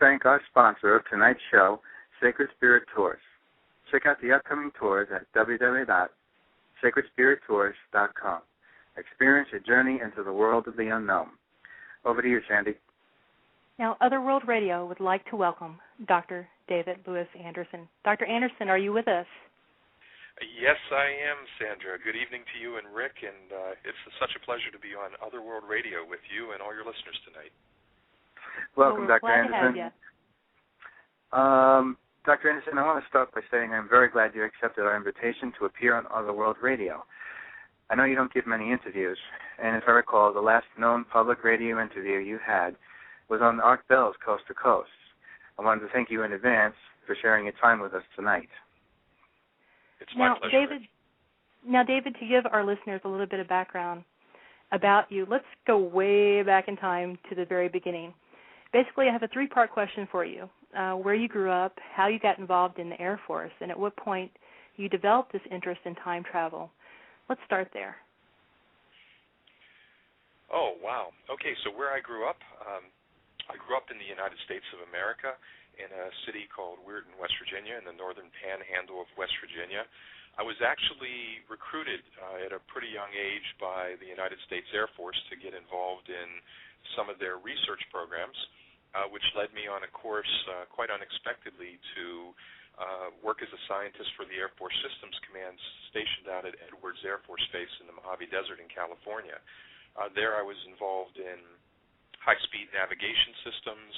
thank our sponsor of tonight's show, Sacred Spirit Tours. Check out the upcoming tours at www.sacredspirittours.com. Experience a journey into the world of the unknown. Over to you, Sandy. Now, Otherworld Radio would like to welcome Dr. David Louis Anderson. Dr. Anderson, are you with us? Yes, I am, Sandra. Good evening to you and Rick, and it's such a pleasure to be on Otherworld Radio with you and all your listeners tonight. Welcome, Dr. Anderson. To have you. Dr. Anderson, I want to start by saying I'm very glad you accepted our invitation to appear on Otherworld Radio. I know you don't give many interviews, and if I recall, the last known public radio interview you had was on Art Bell's Coast to Coast. I wanted to thank you in advance for sharing your time with us tonight. It's my pleasure. David, to give our listeners a little bit of background about you, let's go way back in time to the very beginning. Basically, I have a three-part question for you. Where you grew up, how you got involved in the Air Force, and at what point you developed this interest in time travel. Let's start there. Oh, wow. Okay, so where I grew up in the United States of America in a city called Weirton, West Virginia, in the northern panhandle of West Virginia. I was actually recruited at a pretty young age by the United States Air Force to get involved in some of their research programs, which led me on a course quite unexpectedly to work as a scientist for the Air Force Systems Command stationed out at Edwards Air Force Base in the Mojave Desert in California. There I was involved in high-speed navigation systems,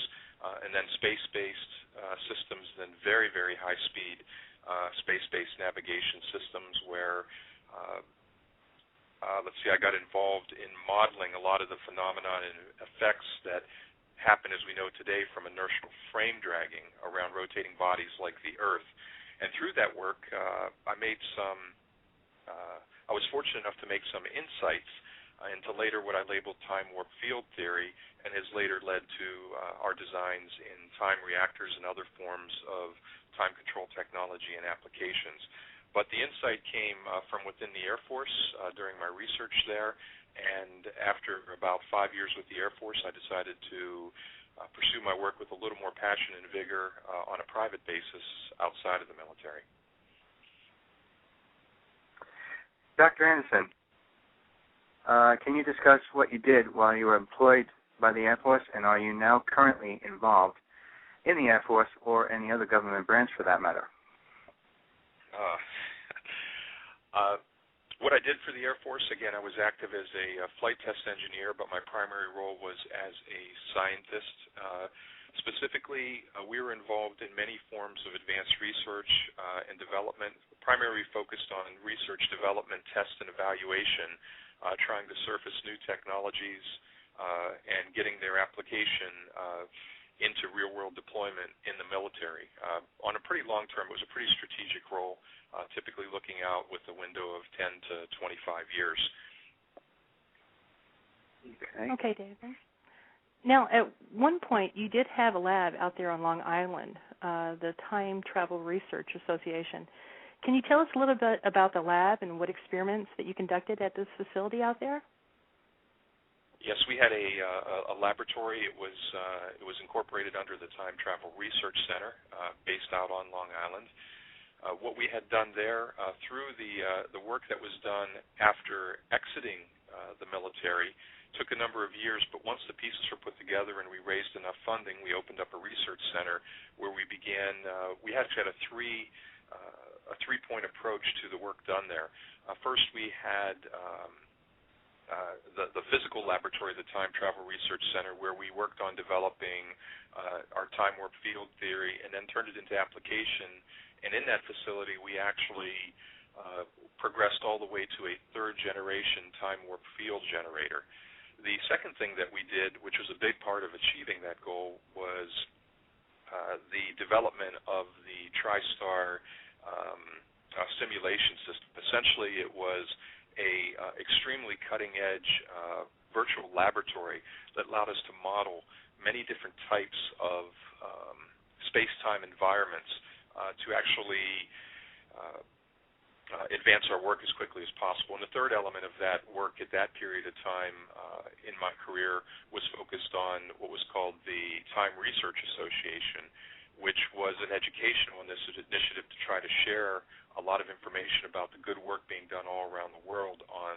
and then space-based systems, then very, very high-speed space-based navigation systems where, I got involved in modeling a lot of the phenomena and effects that happen, as we know today, from inertial frame dragging around rotating bodies like the Earth. And through that work, I was fortunate enough to make some insights into later what I labeled time warp field theory, and has later led to our designs in time reactors and other forms of time control technology and applications. But the insight came from within the Air Force during my research there, and after about 5 years with the Air Force, I decided to pursue my work with a little more passion and vigor on a private basis outside of the military. Dr. Anderson, can you discuss what you did while you were employed by the Air Force, and are you now currently involved in the Air Force or any other government branch for that matter? What I did for the Air Force, again, I was active as a flight test engineer, but my primary role was as a scientist. Specifically, we were involved in many forms of advanced research and development, primarily focused on research, development, test, and evaluation, trying to surface new technologies and getting their application into real-world deployment in the military. On a pretty long term, it was a pretty strategic role, typically looking out with a window of 10 to 25 years. Okay, David. Now, at one point, you did have a lab out there on Long Island, the Time Travel Research Association. Can you tell us a little bit about the lab and what experiments that you conducted at this facility out there? Yes, we had a laboratory. It was incorporated under the Time Travel Research Center, based out on Long Island. What we had done there, through the work that was done after exiting the military, took a number of years, but once the pieces were put together and we raised enough funding, we opened up a research center where we began. We actually had a three-point approach to the work done there. First, we had the physical laboratory, the Time Travel Research Center, where we worked on developing our time warp field theory and then turned it into application. And in that facility, we actually progressed all the way to a third-generation time warp field generator. The second thing that we did, which was a big part of achieving that goal, was the development of the TriStar simulation system. Essentially, it was a extremely cutting-edge virtual laboratory that allowed us to model many different types of space-time environments to actually advance our work as quickly as possible. And the third element of that work at that period of time in my career was focused on what was called the Time Research Association, which was an educational initiative to try to share a lot of information about the good work being done all around the world on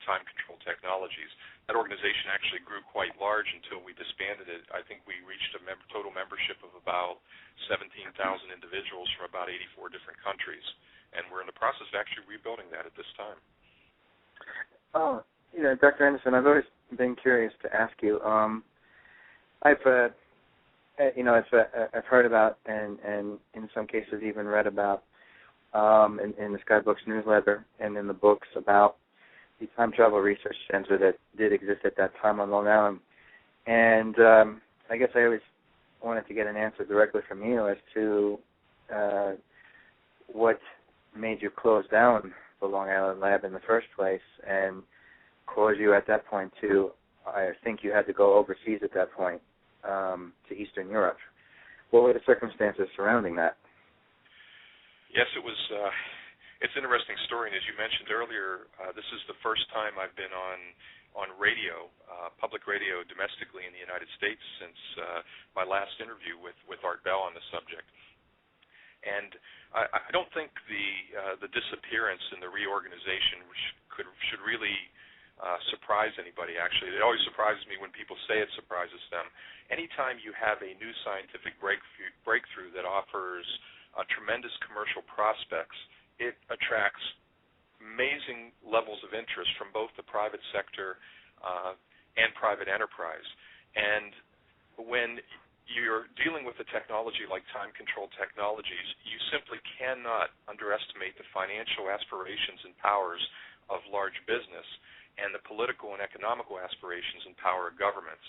time control technologies. That organization actually grew quite large until we disbanded it. I think we reached a total membership of about 17,000 individuals from about 84 different countries, and we're in the process of actually rebuilding that at this time. Oh, Dr. Anderson, I've always been curious to ask you. I've heard about and in some cases even read about in the Skybooks newsletter and in the books about the Time Travel Research Center that did exist at that time on Long Island. And I guess I always wanted to get an answer directly from you as to what made you close down the Long Island lab in the first place and caused you at that point to, I think you had to go overseas at that point, to Eastern Europe. What were the circumstances surrounding that? Yes, it was. It's an interesting story, and as you mentioned earlier, this is the first time I've been on radio, public radio domestically in the United States since my last interview with Art Bell on the subject. And I don't think the disappearance and the reorganization should really surprise anybody, actually. It always surprises me when people say it surprises them. Anytime you have a new scientific breakthrough that offers tremendous commercial prospects, it attracts amazing levels of interest from both the private sector and private enterprise. And when you're dealing with a technology like time-controlled technologies, you simply cannot underestimate the financial aspirations and powers of large business and the political and economical aspirations and power of governments.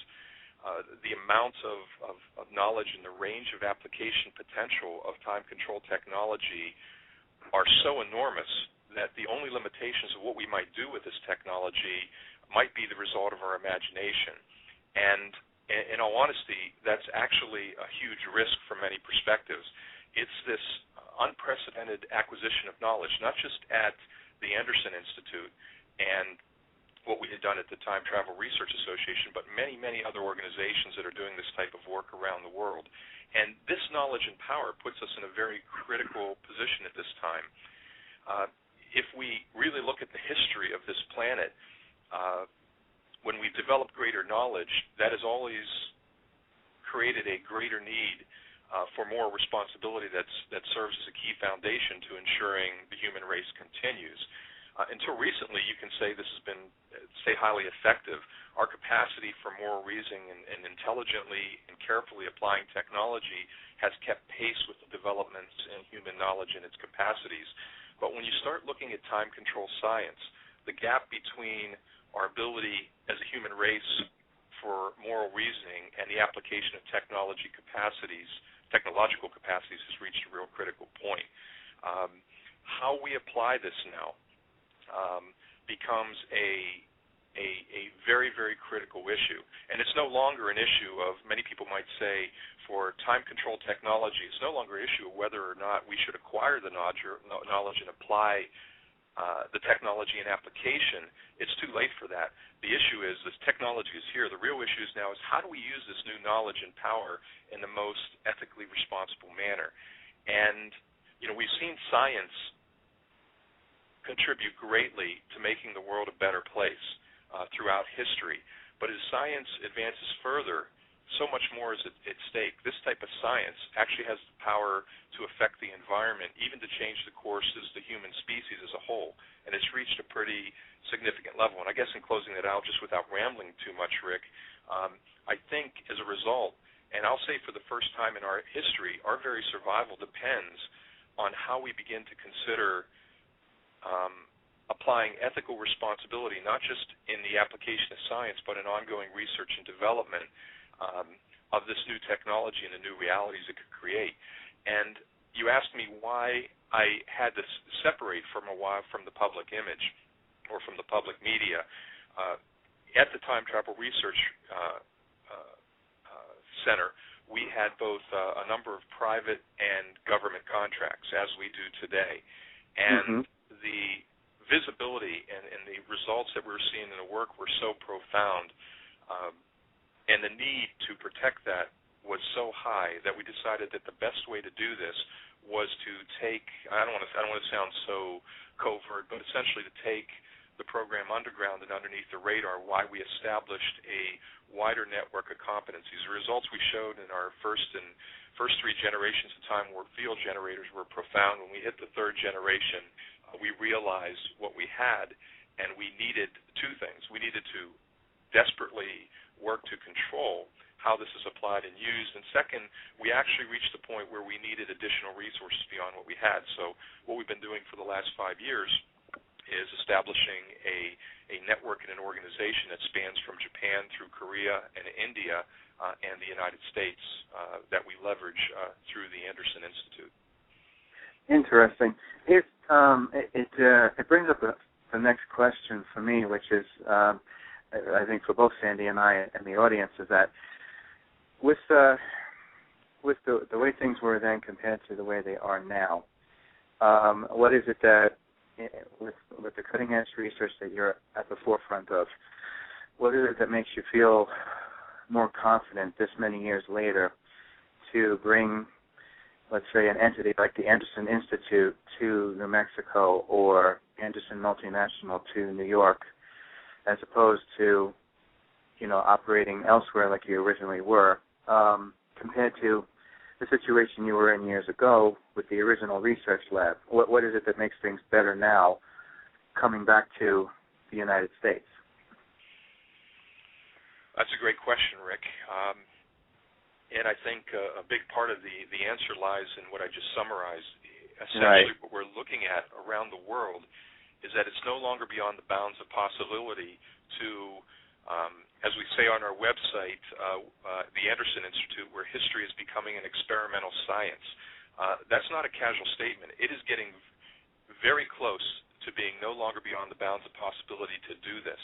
The amount of knowledge and the range of application potential of time-controlled technology are so enormous that the only limitations of what we might do with this technology might be the result of our imagination. And in all honesty, that's actually a huge risk from many perspectives. It's this unprecedented acquisition of knowledge, not just at the Anderson Institute and what we had done at the Time Travel Research Association, but many, many other organizations that are doing this type of work around the world. And this knowledge and power puts us in a very critical position at this time. If we really look at the history of this planet, when we've developed greater knowledge, that has always created a greater need for more responsibility that serves as a key foundation to ensuring the human race continues. Until recently, you can say this has been, highly effective. Our capacity for moral reasoning and intelligently and carefully applying technology has kept pace with the developments in human knowledge and its capacities. But when you start looking at time control science, the gap between our ability as a human race for moral reasoning and the application of technological capacities has reached a real critical point. How we apply this now becomes a very, very critical issue. And it's no longer an issue of, many people might say, for time-controlled technology, it's no longer an issue of whether or not we should acquire the knowledge and apply the technology and application. It's too late for that. The issue is this technology is here. The real issue is now is how do we use this new knowledge and power in the most ethically responsible manner? And, we've seen science contribute greatly to making the world a better place throughout history. But as science advances further, so much more is at stake. This type of science actually has the power to affect the environment, even to change the course of the human species as a whole. And it's reached a pretty significant level. And I guess in closing that out, just without rambling too much, Rick, I think as a result, and I'll say for the first time in our history, our very survival depends on how we begin to consider applying ethical responsibility, not just in the application of science, but in ongoing research and development of this new technology and the new realities it could create. And you asked me why I had to separate from a while from the public image or from the public media. At the Time Travel Research Center, we had both a number of private and government contracts, as we do today. And the visibility and the results that we were seeing in the work were so profound, and the need to protect that was so high that we decided that the best way to do this was to take, I don't want to sound so covert, but essentially to take the program underground and underneath the radar, why we established a wider network of competencies. The results we showed in our first three generations of time warp field generators were profound. When we hit the third generation, we realized what we had, and we needed two things. We needed to desperately work to control how this is applied and used, and second, we actually reached the point where we needed additional resources beyond what we had. So what we've been doing for the last 5 years is establishing a network and an organization that spans from Japan through Korea and India and the United States that we leverage through the Anderson Institute. Interesting. It brings up the next question for me, which is, I think for both Sandy and I and the audience, is that with the way things were then compared to the way they are now, what is it that, with the cutting-edge research that you're at the forefront of, what is it that makes you feel more confident this many years later to bring, let's say, an entity like the Anderson Institute to New Mexico or Anderson Multinational to New York, as opposed to, operating elsewhere like you originally were, compared to the situation you were in years ago with the original research lab? What is it that makes things better now, coming back to the United States? That's a great question, Rick. And I think a big part of the answer lies in what I just summarized. Essentially, What we're looking at around the world is that it's no longer beyond the bounds of possibility to, as we say on our website, the Anderson Institute, where history is becoming an experimental science. That's not a casual statement. It is getting very close to being no longer beyond the bounds of possibility to do this.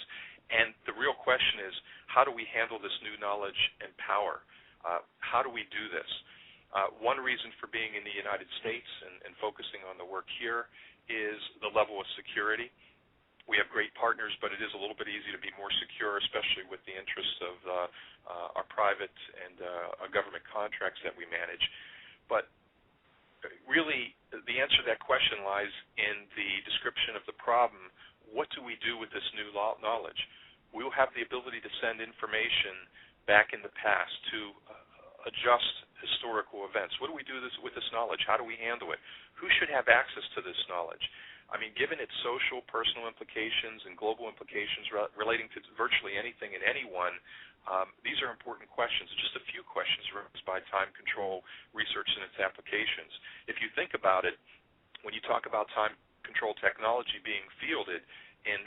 And the real question is, how do we handle this new knowledge and power? How do we do this? One reason for being in the United States and focusing on the work here is the level of security. We have great partners, but it is a little bit easy to be more secure, especially with the interests of our private and our government contracts that we manage. But really, the answer to that question lies in the description of the problem. What do we do with this new knowledge? We'll have the ability to send information back in the past to adjust historical events. What do we do with this knowledge? How do we handle it? Who should have access to this knowledge? I mean, given its social, personal implications and global implications relating to virtually anything and anyone, these are important questions. Just a few questions raised by time control research and its applications. If you think about it, when you talk about time control technology being fielded in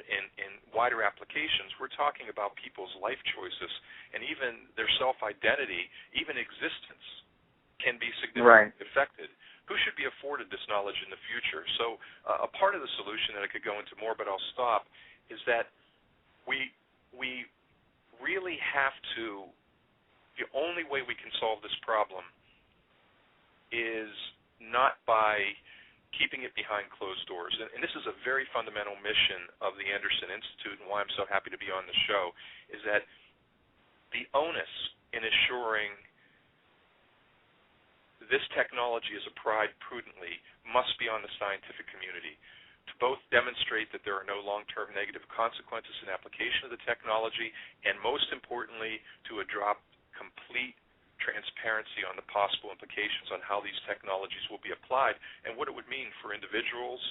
wider applications, we're talking about people's life choices and even their self-identity, even existence can be significantly affected. Who should be afforded this knowledge in the future? So a part of the solution that I could go into more, but I'll stop, is that we really have to, the only way we can solve this problem is not by keeping it behind closed doors. And this is a very fundamental mission of the Anderson Institute, and why I'm so happy to be on the show, is that the onus in assuring this technology is applied prudently must be on the scientific community to both demonstrate that there are no long-term negative consequences in application of the technology, and most importantly, to adopt complete transparency on the possible implications on how these technologies will be applied and what it would mean for individuals,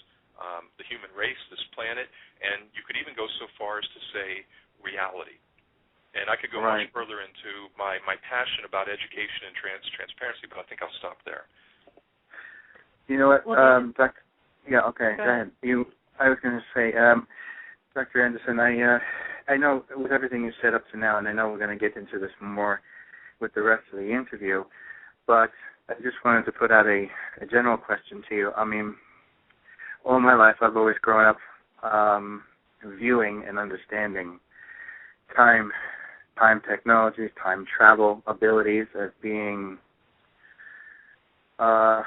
the human race, this planet, and you could even go so far as to say reality. And I could go much further into my passion about education and transparency, but I think I'll stop there. You know what, go ahead. I was going to say, Dr. Anderson, I know with everything you said up to now, and I know we're going to get into this more with the rest of the interview, but I just wanted to put out a general question to you. I mean, all my life I've always grown up viewing and understanding time technologies, time travel abilities as being, I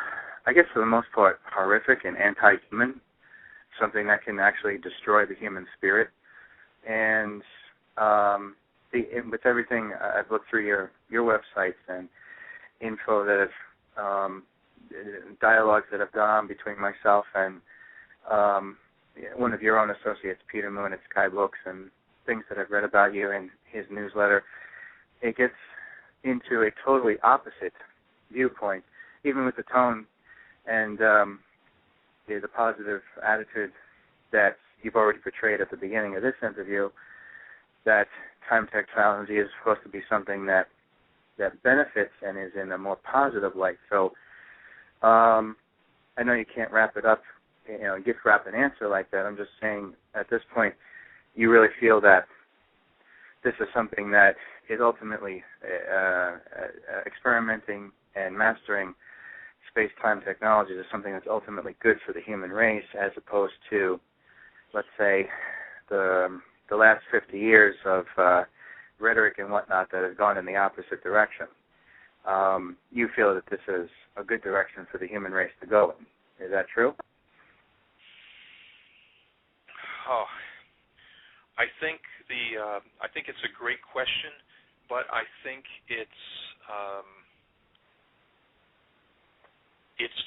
guess for the most part, horrific and anti-human. something that can actually destroy the human spirit. And with everything I've looked through your websites and info that have dialogues that have gone on between myself and one of your own associates, Peter Moon at Sky Books, and things that I've read about you in his newsletter, it gets into a totally opposite viewpoint, even with the tone and the positive attitude that you've already portrayed at the beginning of this interview, that time technology is supposed to be something that benefits and is in a more positive light. So I know you can't wrap it up, gift wrap an answer like that. I'm just saying at this point you really feel that this is something that is ultimately experimenting and mastering space-time technologies is something that's ultimately good for the human race, as opposed to, let's say, the last 50 years of rhetoric and whatnot that has gone in the opposite direction. You feel that this is a good direction for the human race to go in. Is that true? Oh, I think it's a great question, but I think it's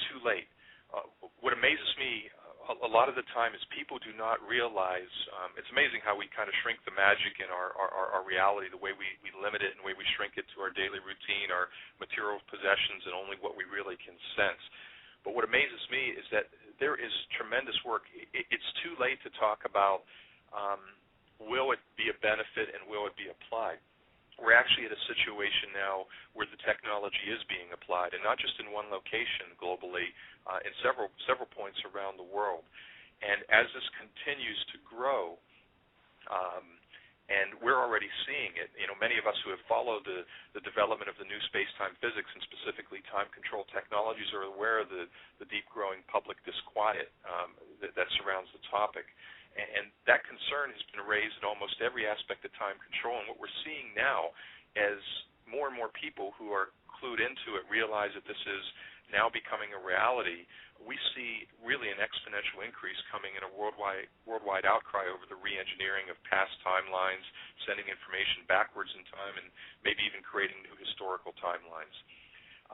too late. What amazes me a lot of the time is people do not realize, it's amazing how we kind of shrink the magic in our reality, the way we limit it and the way we shrink it to our daily routine, our material possessions, and only what we really can sense. But what amazes me is that there is tremendous work. It's too late to talk about will it be a benefit and will it be applied. We're actually at a situation now where the technology is being applied, and not just in one location globally, in several points around the world. And as this continues to grow, and we're already seeing it, many of us who have followed the development of the new space-time physics and specifically time-controlled technologies are aware of the deep growing public disquiet that surrounds the topic. And that concern has been raised in almost every aspect of time control. And what we're seeing now, as more and more people who are clued into it realize that this is now becoming a reality, we see really an exponential increase coming in a worldwide outcry over the re-engineering of past timelines, sending information backwards in time, and maybe even creating new historical timelines.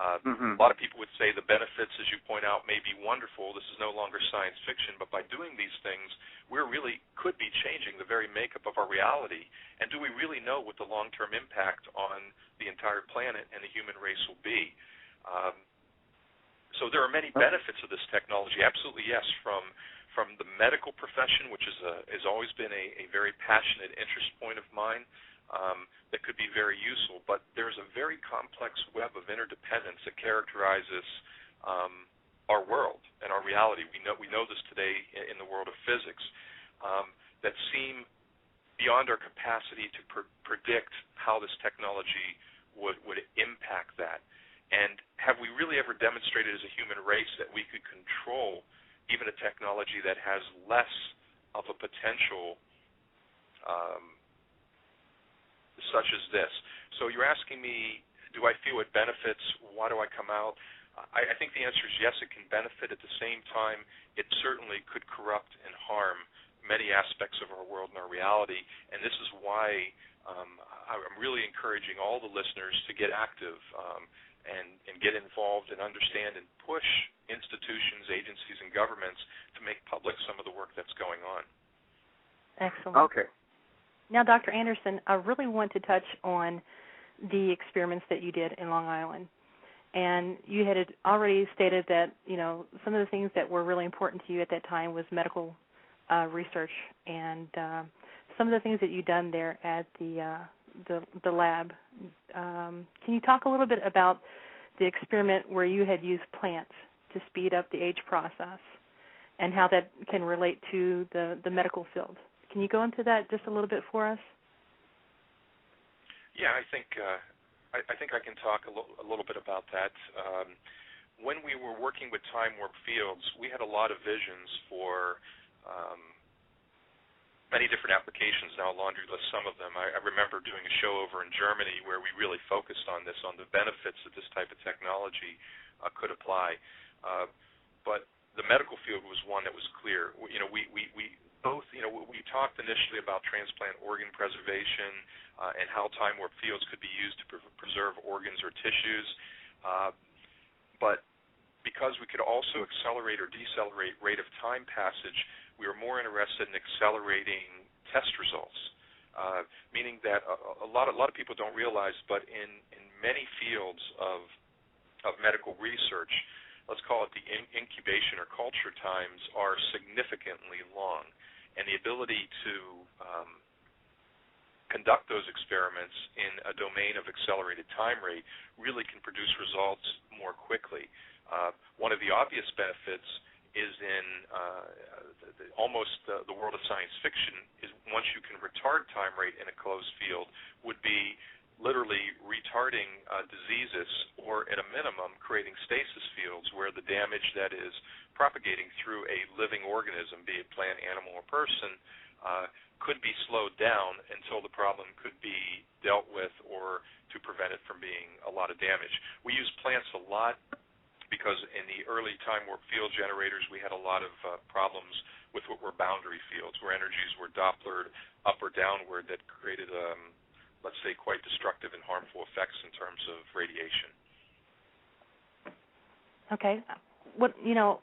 A lot of people would say the benefits, as you point out, may be wonderful. This is no longer science fiction, but by doing these things, we really could be changing the very makeup of our reality. And do we really know what the long-term impact on the entire planet and the human race will be? So there are many benefits of this technology, absolutely yes, from the medical profession, which has always been a very passionate interest point of mine. That could be very useful, but there's a very complex web of interdependence that characterizes our world and our reality. We know this today in the world of physics, that seem beyond our capacity to predict how this technology would impact that. And have we really ever demonstrated as a human race that we could control even a technology that has less of a potential such as this? So you're asking me, do I feel it benefits? Why do I come out? I think the answer is yes, it can benefit. At the same time, it certainly could corrupt and harm many aspects of our world and our reality. And this is why I'm really encouraging all the listeners to get active and get involved and understand and push institutions, agencies, and governments to make public some of the work that's going on. Excellent. Okay. Now, Dr. Anderson, I really want to touch on the experiments that you did in Long Island. And you had already stated that, some of the things that were really important to you at that time was medical research and some of the things that you've done there at the lab. Can you talk a little bit about the experiment where you had used plants to speed up the age process and how that can relate to the medical field? Can you go into that just a little bit for us? Yeah, I think I can talk a little bit about that. When we were working with time warp fields, we had a lot of visions for many different applications. Now, I'll laundry list some of them. I remember doing a show over in Germany where we really focused on this, on the benefits that this type of technology could apply. But the medical field was one that was clear. We both, we talked initially about transplant organ preservation and how time warp fields could be used to preserve organs or tissues, but because we could also accelerate or decelerate rate of time passage, we were more interested in accelerating test results, meaning that a lot of people don't realize, but in many fields of medical research, let's call it the incubation or culture times, are significantly long, and the ability to conduct those experiments in a domain of accelerated time rate really can produce results more quickly. One of the obvious benefits is in almost the world of science fiction is once you can retard time rate in a closed field would be literally retarding diseases, or at a minimum creating stasis fields where the damage that is propagating through a living organism, be it plant, animal, or person, could be slowed down until the problem could be dealt with or to prevent it from being a lot of damage. We use plants a lot because in the early time warp field generators we had a lot of problems with what were boundary fields, where energies were Dopplered up or downward that created let's say, quite destructive and harmful effects in terms of radiation. Okay.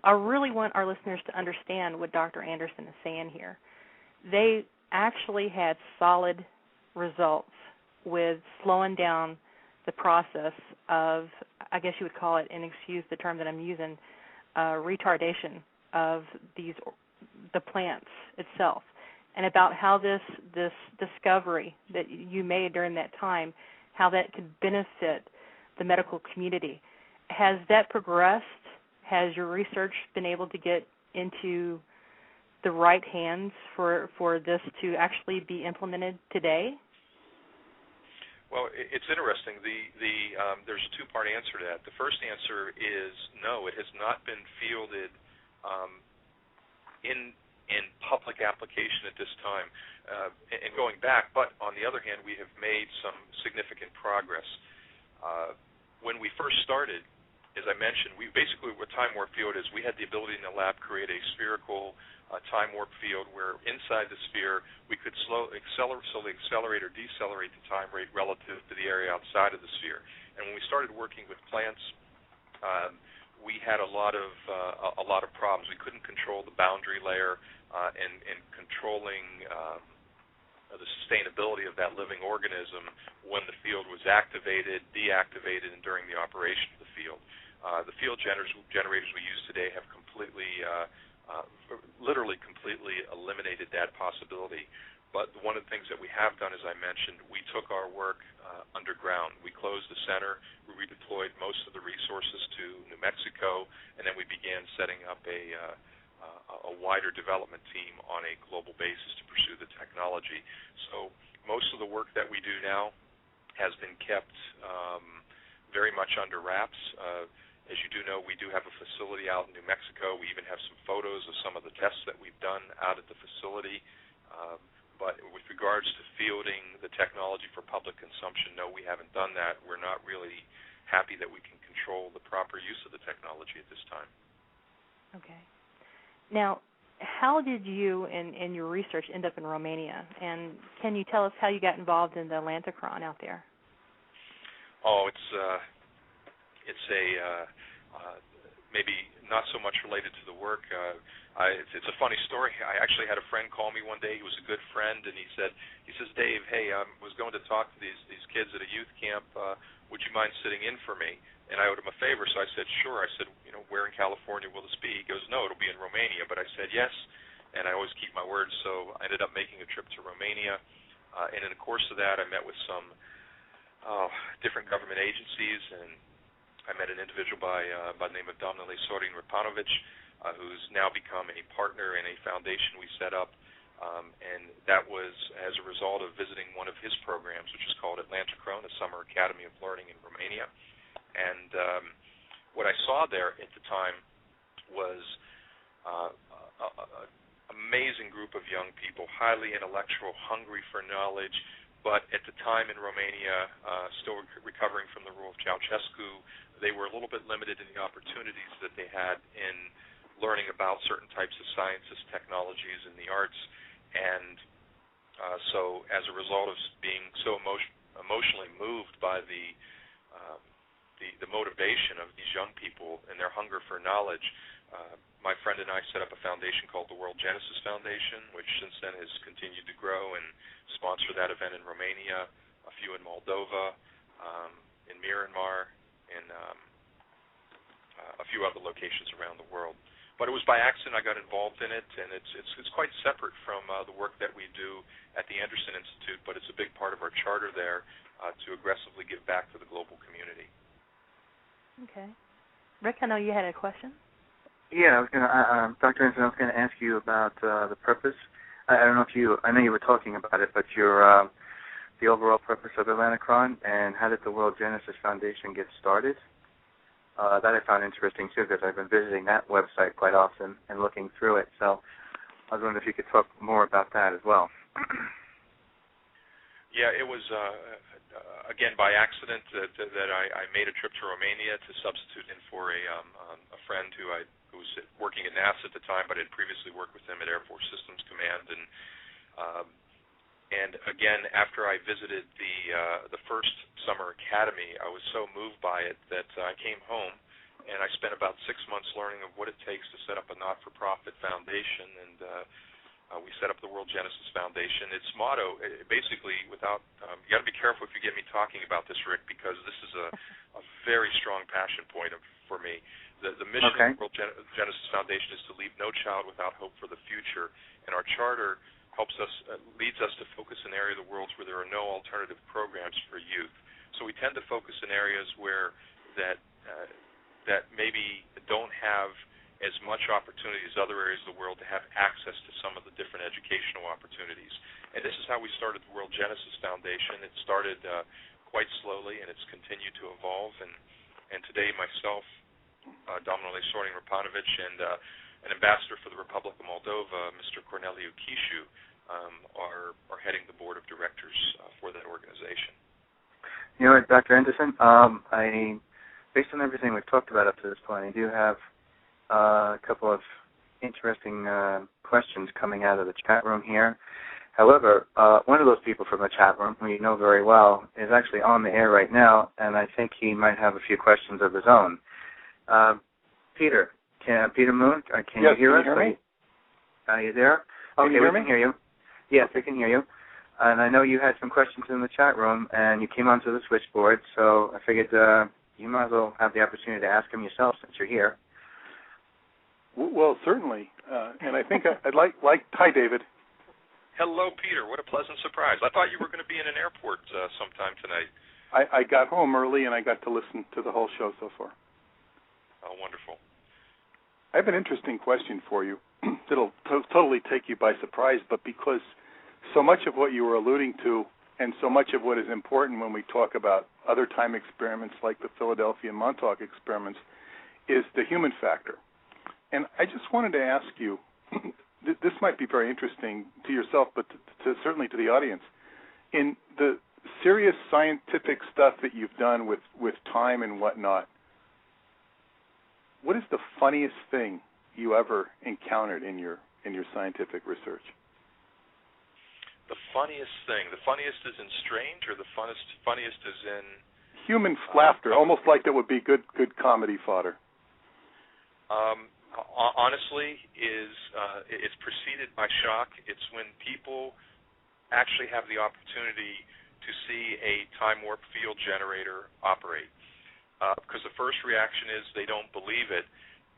I really want our listeners to understand what Dr. Anderson is saying here. They actually had solid results with slowing down the process of, I guess you would call it, and excuse the term that I'm using, retardation of the plants itself. And about how this discovery that you made during that time, how that could benefit the medical community. Has that progressed? Has your research been able to get into the right hands for this to actually be implemented today? Well, it's interesting. There's a two-part answer to that. The first answer is no, it has not been fielded in public application at this time, and going back, but on the other hand, we have made some significant progress. When we first started, as I mentioned, what time warp field is, we had the ability in the lab to create a spherical time warp field where inside the sphere we could slowly accelerate or decelerate the time rate relative to the area outside of the sphere. And when we started working with plants, we had a lot of problems. We couldn't control the boundary layer and controlling the sustainability of that living organism when the field was activated, deactivated, and during the operation of the field. The field generators we use today have literally completely eliminated that possibility. But one of the things that we have done, as I mentioned, we took our work underground. We closed the center, we redeployed most of the resources to New Mexico, and then we began setting up a wider development team on a global basis to pursue the technology. So most of the work that we do now has been kept very much under wraps. As you do know, we do have a facility out in New Mexico. We even have some photos of some of the tests that we've done out at the facility. But with regards to fielding the technology for public consumption, no, we haven't done that. We're not really happy that we can control the proper use of the technology at this time. Okay. Now, how did you and your research end up in Romania? And can you tell us how you got involved in the Lantacron out there? Oh, it's maybe not so much related to the work. It's a funny story. I actually had a friend call me one day. He was a good friend, and he says, Dave, hey, I was going to talk to these kids at a youth camp. Would you mind sitting in for me? And I owed him a favor, so I said, sure. I said, where in California will this be? He goes, no, it'll be in Romania. But I said yes, and I always keep my word, so I ended up making a trip to Romania. And in the course of that, I met with some different government agencies, and I met an individual by the name of Domnule Sorin Rapanovic, who's now become a partner in a foundation we set up, and that was as a result of visiting one of his programs, which is called Atlantacron, a summer academy of learning in Romania. And what I saw there at the time was an amazing group of young people, highly intellectual, hungry for knowledge, but at the time in Romania, still recovering from the rule of Ceausescu, they were a little bit limited in the opportunities that they had in learning about certain types of sciences, technologies, and the arts. And so as a result of being so emotionally moved by the motivation of these young people and their hunger for knowledge, my friend and I set up a foundation called the World Genesis Foundation, which since then has continued to grow and sponsor that event in Romania, a few in Moldova, in Myanmar, and a few other locations around the world. But it was by accident I got involved in it, and it's quite separate from the work that we do at the Anderson Institute, but it's a big part of our charter there to aggressively give back to the global community. Okay. Rick, I know you had a question. Yeah, Dr. Anderson, I was going to ask you about the purpose. I don't know if I know you were talking about it, but the overall purpose of Atlanticron, and how did the World Genesis Foundation get started? That I found interesting, too, because I've been visiting that website quite often and looking through it. So I was wondering if you could talk more about that as well. Yeah, it was, again, by accident that I made a trip to Romania to substitute in for a friend who was working at NASA at the time, but had previously worked with him at Air Force Systems Command. And again, after I visited the first summer academy, I was so moved by it that I came home and I spent about 6 months learning of what it takes to set up a not-for-profit foundation, and we set up the World Genesis Foundation. Its motto, basically, you got to be careful if you get me talking about this, Rick, because this is a very strong passion point for me. The mission of the World Genesis Foundation is to leave no child without hope for the future, and our charter leads us to focus in areas of the world where there are no alternative programs for youth. So we tend to focus in areas where that maybe don't have as much opportunity as other areas of the world to have access to some of the different educational opportunities. And this is how we started the World Genesis Foundation. It started quite slowly, and it's continued to evolve. And today, myself, Domnule Sorin Rapanovic, and an ambassador for the Republic of Moldova, Mr. Corneliu Chișu, are heading the board of directors for that organization. You know what, Dr. Anderson, based on everything we've talked about up to this point, I do have a couple of interesting questions coming out of the chat room here. However, one of those people from the chat room, who you know very well, is actually on the air right now, and I think he might have a few questions of his own. Peter Moon, can you hear us? Can you hear me? Are you there? Okay, we can hear you. Yes, we can hear you. And I know you had some questions in the chat room, and you came onto the switchboard, so I figured you might as well have the opportunity to ask him yourself since you're here. Well, certainly. And I think I'd like. Hi, David. Hello, Peter. What a pleasant surprise. I thought you were going to be in an airport sometime tonight. I got home early, and I got to listen to the whole show so far. Oh, wonderful. I have an interesting question for you. It'll totally take you by surprise, but because so much of what you were alluding to and so much of what is important when we talk about other time experiments like the Philadelphia and Montauk experiments is the human factor. And I just wanted to ask you, this might be very interesting to yourself, but certainly to the audience. In the serious scientific stuff that you've done with time and whatnot, what is the funniest thing you ever encountered in your scientific research? The funniest thing. The funniest is in strange, or the funniest is in human laughter, almost like that would be good comedy fodder. Honestly, it's preceded by shock. It's when people actually have the opportunity to see a time warp field generator operate. Because the first reaction is they don't believe it,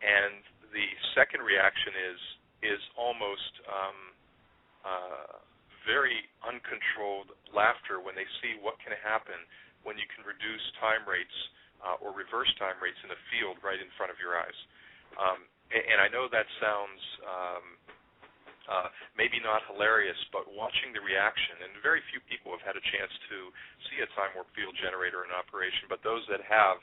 and the second reaction is almost very uncontrolled laughter when they see what can happen when you can reduce time rates or reverse time rates in a field right in front of your eyes. And I know that sounds maybe not hilarious, but watching the reaction, and very few people have had a chance to see a time warp field generator in operation, but those that have,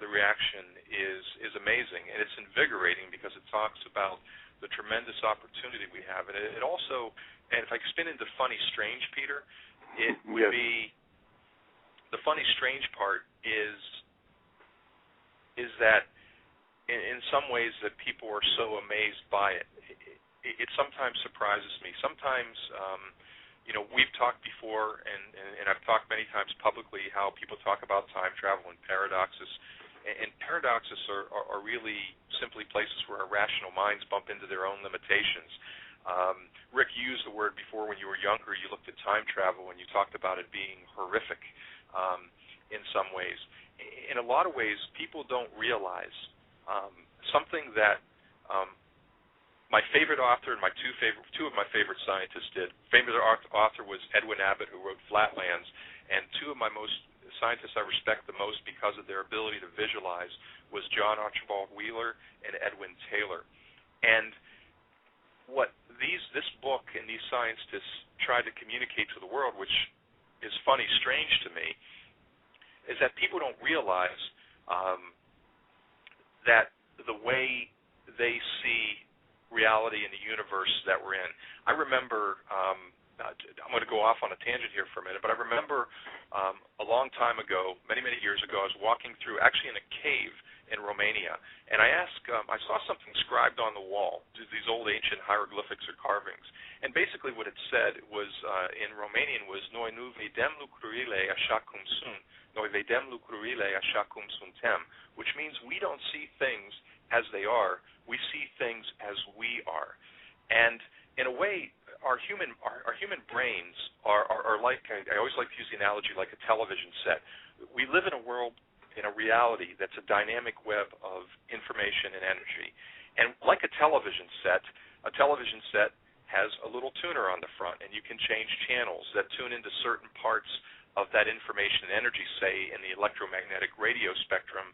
the reaction is amazing, and it's invigorating because it talks about the tremendous opportunity we have. And it also, and if I spin into funny strange, Peter, it would be, the funny strange part is that in some ways that people are so amazed by it. It sometimes surprises me. Sometimes, we've talked before, and I've talked many times publicly how people talk about time travel and paradoxes. And paradoxes are really simply places where our rational minds bump into their own limitations. Rick, you used the word before when you were younger. You looked at time travel and you talked about it being horrific in some ways. In a lot of ways, people don't realize something that my favorite author and two of my favorite scientists did. Favorite author was Edwin Abbott, who wrote Flatlands, and two of my scientists I respect the most because of their ability to visualize was John Archibald Wheeler and Edwin Taylor. And what this book and these scientists tried to communicate to the world, which is funny, strange to me, is that people don't realize that the way they see reality in the universe that we're in. I remember, I'm going to go off on a tangent here for a minute, but I remember a long time ago, many, many years ago, I was walking through, actually in a cave in Romania, and I saw something inscribed on the wall, these old ancient hieroglyphics or carvings, and basically what it said was, in Romanian, was Noi nu vedem lucrurile așa cum sunt, noi vedem lucrurile așa cum suntem, which means we don't see things as they are, we see things as we are. And in a way, our human brains are like, I always like to use the analogy like a television set. We live in a world, in a reality that's a dynamic web of information and energy. And like a television set has a little tuner on the front, and you can change channels that tune into certain parts of that information and energy, say in the electromagnetic radio spectrum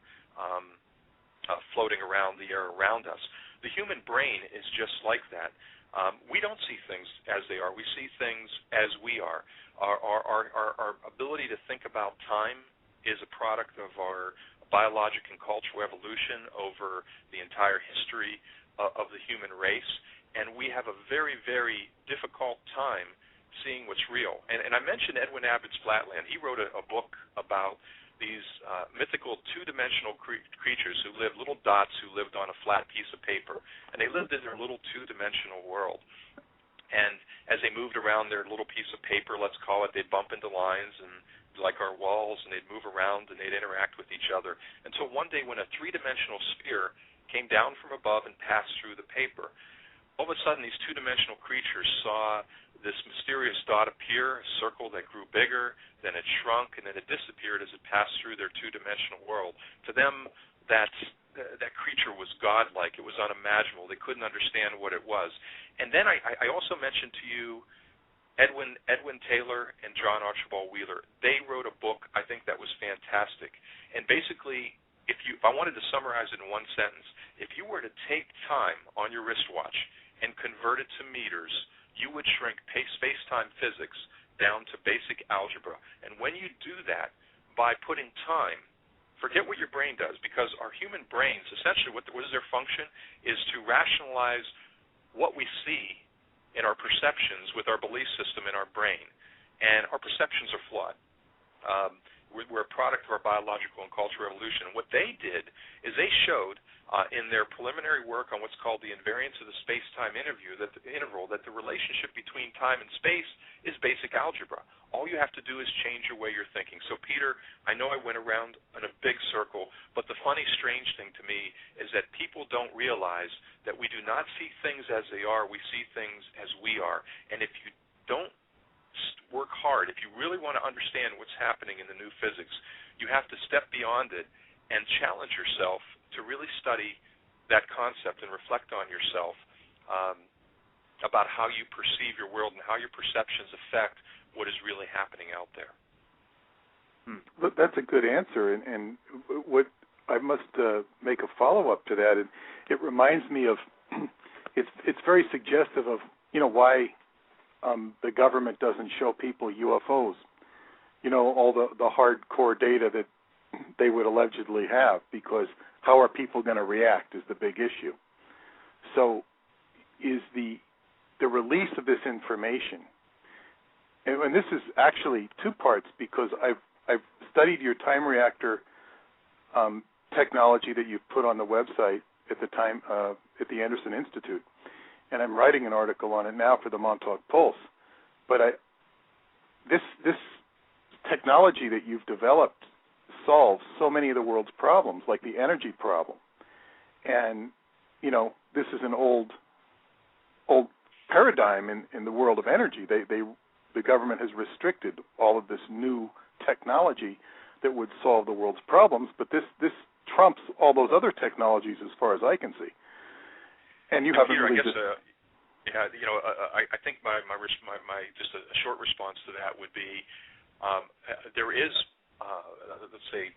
floating around the air around us. The human brain is just like that. We don't see things as they are. We see things as we are. Our ability to think about time is a product of our biologic and cultural evolution over the entire history of the human race, and we have a very, very difficult time seeing what's real. And I mentioned Edwin Abbott's Flatland. He wrote a book about these mythical two-dimensional creatures who lived, little dots who lived on a flat piece of paper, and they lived in their little two-dimensional world. And as they moved around their little piece of paper, let's call it, they'd bump into lines and like our walls, and they'd move around and they'd interact with each other until one day when a three-dimensional sphere came down from above and passed through the paper. All of a sudden, these two-dimensional creatures saw this mysterious dot appear, a circle that grew bigger, then it shrunk, and then it disappeared as it passed through their two-dimensional world. To them, that creature was godlike. It was unimaginable. They couldn't understand what it was. And then I also mentioned to you Edwin Taylor and John Archibald Wheeler. They wrote a book, I think, that was fantastic. And basically, if I wanted to summarize it in one sentence, if you were to take time on your wristwatch and convert it to meters, you would shrink space-time physics down to basic algebra. And when you do that, by putting time, forget what your brain does, because our human brains, essentially what is their function, is to rationalize what we see in our perceptions with our belief system in our brain. And our perceptions are flawed. We're a product of our biological and cultural evolution. And what they did is they showed in their preliminary work on what's called the invariance of the space-time interval that the relationship between time and space is basic algebra. All you have to do is change your way you're thinking. So, Peter, I know I went around in a big circle, but the funny, strange thing to me is that people don't realize that we do not see things as they are. We see things as we are. And if you don't work hard, if you really want to understand what's happening in the new physics, you have to step beyond it and challenge yourself to really study that concept and reflect on yourself about how you perceive your world and how your perceptions affect what is really happening out there. Look, that's a good answer, and what I must make a follow-up to that. It reminds me of it's very suggestive of why the government doesn't show people UFOs. All the hardcore data that they would allegedly have, because how are people going to react is the big issue. So is the release of this information, and this is actually two parts, because I've studied your time reactor technology that you've put on the website, at the time at the Anderson Institute, and I'm writing an article on it now for the Montauk Pulse. But this technology that you've developed solves so many of the world's problems, like the energy problem. And this is an old paradigm in the world of energy. The government has restricted all of this new technology that would solve the world's problems, but this trumps all those other technologies as far as I can see. And you haven't really I think my just a short response to that would be there is let's say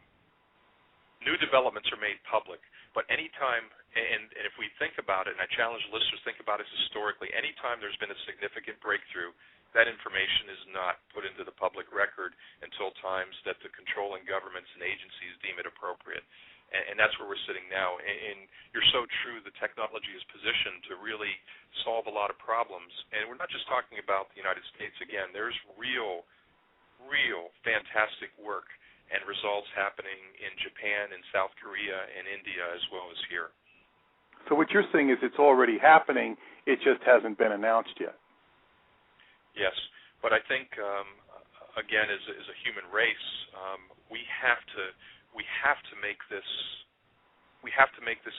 new developments are made public, but anytime and if we think about it, and I challenge listeners to think about it historically, anytime there's been a significant breakthrough, that information is not put into the public record until times that the controlling governments and agencies deem it appropriate. And that's where we're sitting now. And you're so true, the technology is positioned to really solve a lot of problems. And we're not just talking about the United States. Again, there's real fantastic work and results happening in Japan and South Korea and India as well as here. So what you're saying is it's already happening, it just hasn't been announced yet. Yes, but I think again, as a human race, we have to make this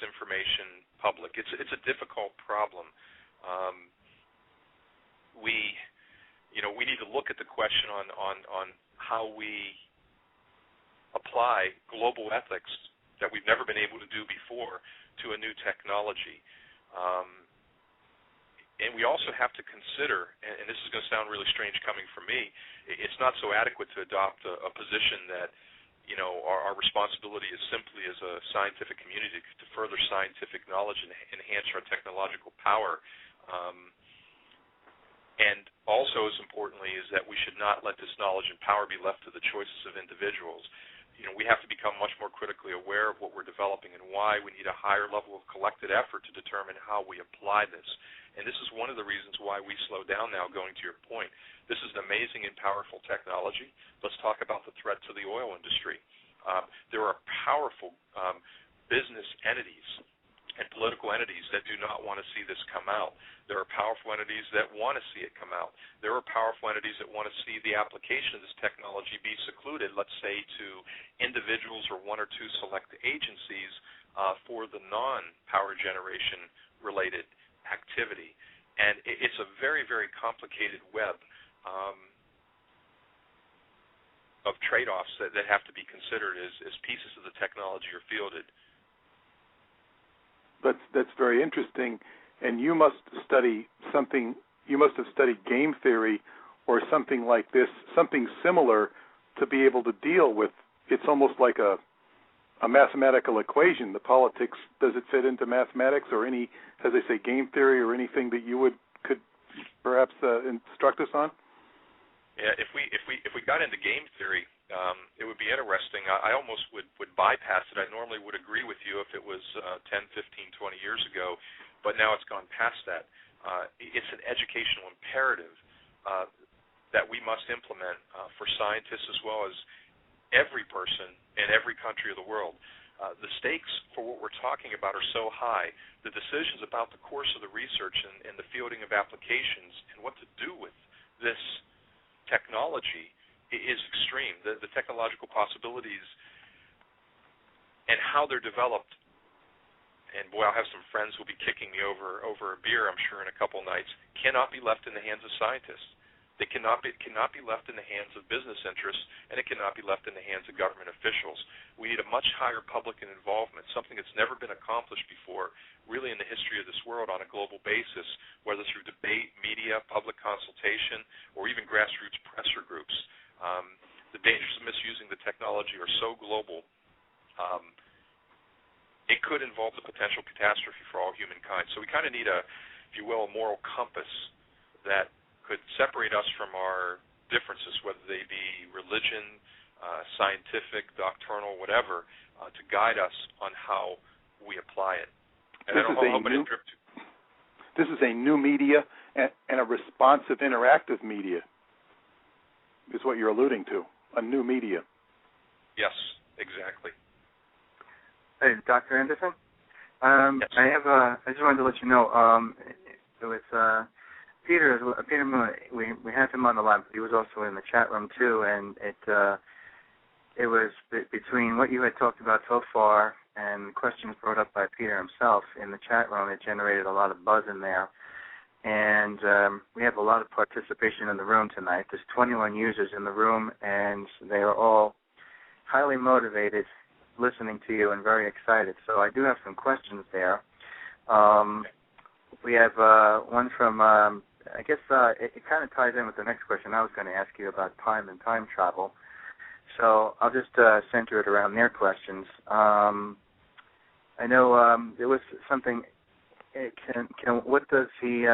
information public. It's a difficult problem. We need to look at the question on how we apply global ethics that we've never been able to do before to a new technology. And we also have to consider, and this is going to sound really strange coming from me, it's not so adequate to adopt a position that, our responsibility is simply as a scientific community to further scientific knowledge and enhance our technological power. And also as importantly is that we should not let this knowledge and power be left to the choices of individuals. We have to become much more critically aware of what we're developing and why. We need a higher level of collected effort to determine how we apply this. And this is one of the reasons why we slow down now, going to your point. This is an amazing and powerful technology. Let's talk about the threat to the oil industry. There are powerful business entities and political entities that do not want to see this come out. There are powerful entities that want to see it come out. There are powerful entities that want to see the application of this technology be secluded, let's say, to individuals or one or two select agencies for the non-power generation related activity. And it's a very, very complicated web of trade-offs that have to be considered as pieces of the technology are fielded. That's very interesting, and you must study something. You must have studied game theory or something like this, something similar, to be able to deal with. It's almost like a mathematical equation. The politics, does it fit into mathematics or any, as I say, game theory or anything that you could perhaps instruct us on? Yeah, if we got into game theory, it would be interesting. I almost would bypass it. I normally would agree with you if it was 10, 15, 20 years ago, but now it's gone past that. It's an educational imperative that we must implement for scientists as well as every person in every country of the world. The stakes for what we're talking about are so high. The decisions about the course of the research and the fielding of applications and what to do with this technology is extreme. The technological possibilities and how they're developed, and boy, I'll have some friends who will be kicking me over a beer, I'm sure, in a couple nights, cannot be left in the hands of scientists. They cannot be left in the hands of business interests, and it cannot be left in the hands of government officials. We need a much higher public involvement, something that's never been accomplished before, really in the history of this world on a global basis, whether through debate, media, public consultation, or even grassroots pressure groups. The dangers of misusing the technology are so global, it could involve the potential catastrophe for all humankind. So we kind of need if you will, a moral compass that could separate us from our differences, whether they be religion, scientific, doctrinal, whatever, to guide us on how we apply it. And this is a new media and a responsive, interactive media, is what you're alluding to, a new media. Yes, exactly. Hey, Dr. Anderson, Yes. I just wanted to let you know. It was Peter Moon. We had him on the line, but he was also in the chat room too, and it was between what you had talked about so far and questions brought up by Peter himself in the chat room. It generated a lot of buzz in there. And we have a lot of participation in the room tonight. There's 21 users in the room, and they are all highly motivated, listening to you, and very excited. So I do have some questions there. We have one from, I guess it kind of ties in with the next question I was going to ask you about time and time travel. So I'll just center it around their questions. I know there was something. What does he?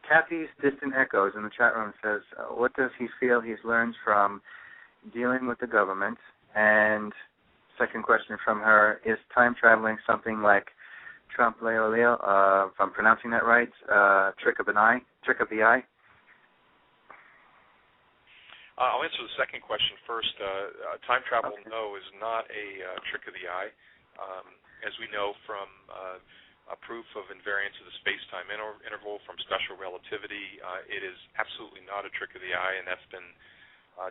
Kathy's Distant Echoes in the chat room says, what does he feel he's learned from dealing with the government? And second question from her, is time traveling something like Trump Leoleo, if I'm pronouncing that right, trick of the eye? I'll answer the second question first. Time travel, no, is not a trick of the eye. As we know from a proof of invariance of the space-time interval from special relativity, it is absolutely not a trick of the eye, and that's been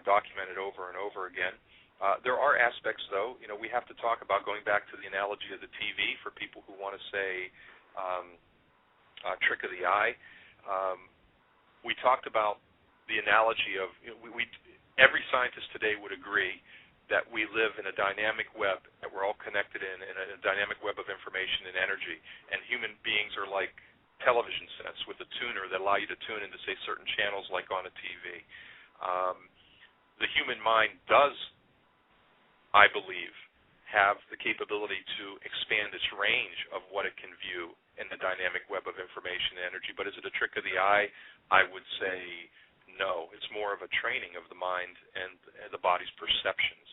documented over and over again. There are aspects, though. We have to talk about, going back to the analogy of the TV, for people who want to say trick of the eye. We talked about the analogy of, every scientist today would agree that we live in a dynamic web, that we're all connected in a dynamic web of information and energy, and human beings are like television sets with a tuner that allow you to tune into, say, certain channels like on a TV. The human mind does, I believe, have the capability to expand its range of what it can view in the dynamic web of information and energy, but is it a trick of the eye? I would say no. It's more of a training of the mind and the body's perceptions.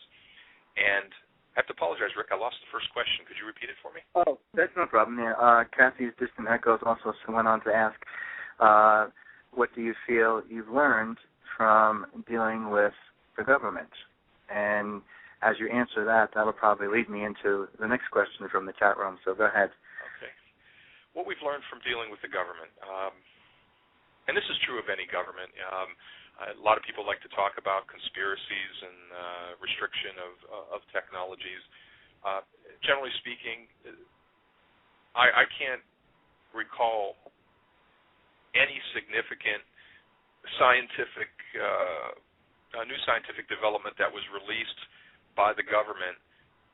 And I have to apologize, Rick, I lost the first question. Could you repeat it for me? Oh, that's no problem. Yeah. Kathy's Distant Echoes also went on to ask, what do you feel you've learned from dealing with the government? And as you answer that, that'll probably lead me into the next question from the chat room, so go ahead. Okay. What we've learned from dealing with the government, and this is true of any government. A lot of people like to talk about conspiracies and restriction of technologies. Generally speaking, I can't recall any significant new scientific development that was released by the government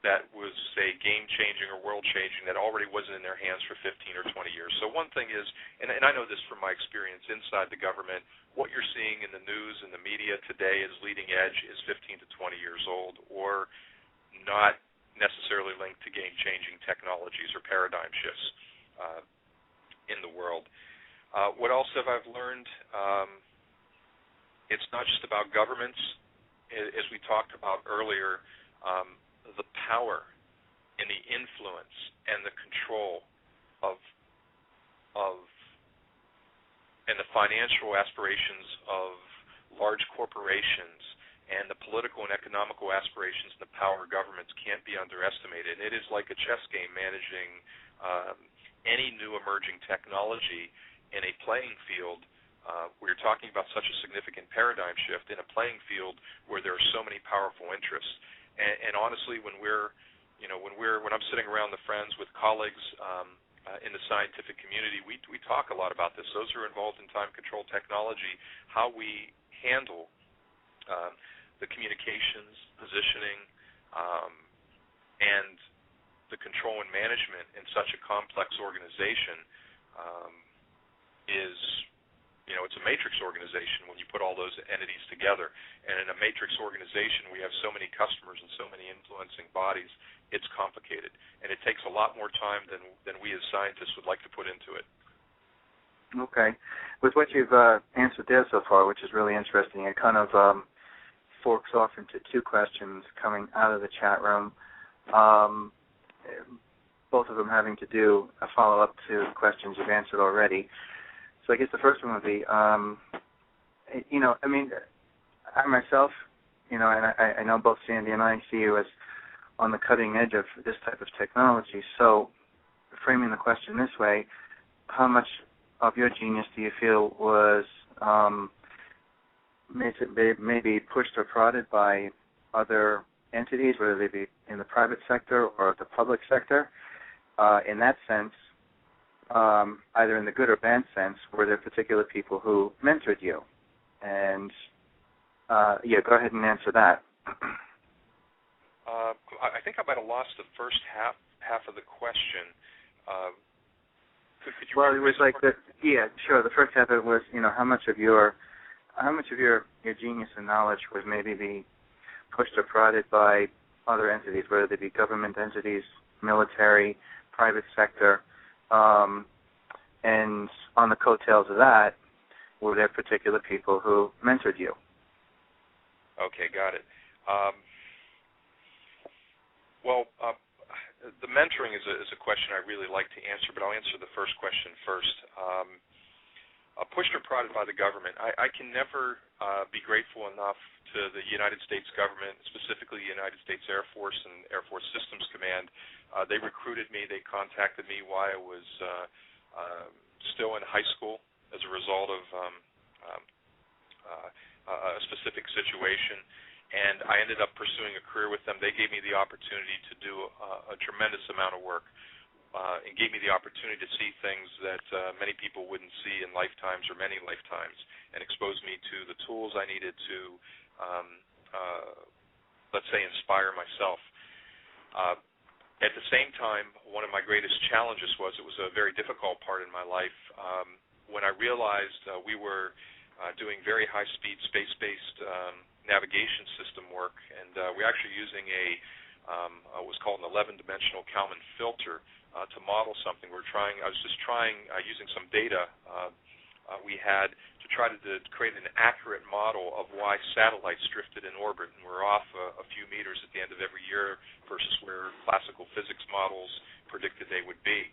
that was, say, game-changing or world-changing that already wasn't in their hands for 15 or 20 years. So one thing is, and I know this from my experience inside the government, what you're seeing in the news and the media today as leading edge is 15 to 20 years old, or not necessarily linked to game-changing technologies or paradigm shifts in the world. What else have I learned? It's not just about governments. As we talked about earlier, the power and the influence and the control of and the financial aspirations of large corporations and the political and economical aspirations and the power of governments can't be underestimated. It is like a chess game managing any new emerging technology in a playing field. We're talking about such a significant paradigm shift in a playing field where there are so many powerful interests. And honestly, when I'm sitting around the friends with colleagues in the scientific community, we talk a lot about this. Those who are involved in time control technology, how we handle the communications, positioning, and the control and management in such a complex organization is, it's a matrix organization when you put all those entities together. And in a matrix organization, we have so many customers and so many influencing bodies, it's complicated. And it takes a lot more time than we as scientists would like to put into it. Okay. With what you've answered there so far, which is really interesting, it kind of forks off into two questions coming out of the chat room, both of them having to do a follow-up to questions you've answered already. So I guess the first one would be, I myself, and I know both Sandy and I see you as on the cutting edge of this type of technology. So framing the question this way, how much of your genius do you feel was maybe pushed or prodded by other entities, whether they be in the private sector or the public sector? In that sense, either in the good or bad sense, were there particular people who mentored you? And, go ahead and answer that. I think I might have lost the first half of the question. Could you it was like the the first half of it was, how much of your genius and knowledge was maybe pushed or prodded by other entities, whether they be government entities, military, private sector, and on the coattails of that, were there particular people who mentored you? Okay, got it. The mentoring is a question I really like to answer, but I'll answer the first question first. Pushed or prodded by the government, I can never be grateful enough to the United States government, specifically the United States Air Force and Air Force Systems Command. They recruited me. They contacted me while I was still in high school as a result of a specific situation. And I ended up pursuing a career with them. They gave me the opportunity to do a tremendous amount of work and gave me the opportunity to see things that many people wouldn't see in lifetimes or many lifetimes, and exposed me to the tools I needed to, let's say, inspire myself. At the same time, one of my greatest challenges was it was a very difficult part in my life when I realized we were doing very high-speed space-based navigation system work, and we're actually using what's called an 11-dimensional Kalman filter to model something. I was just trying using some data we had to try to create an accurate model of why satellites drifted in orbit, and we're off a few meters at the end of every year versus where classical physics models predicted they would be.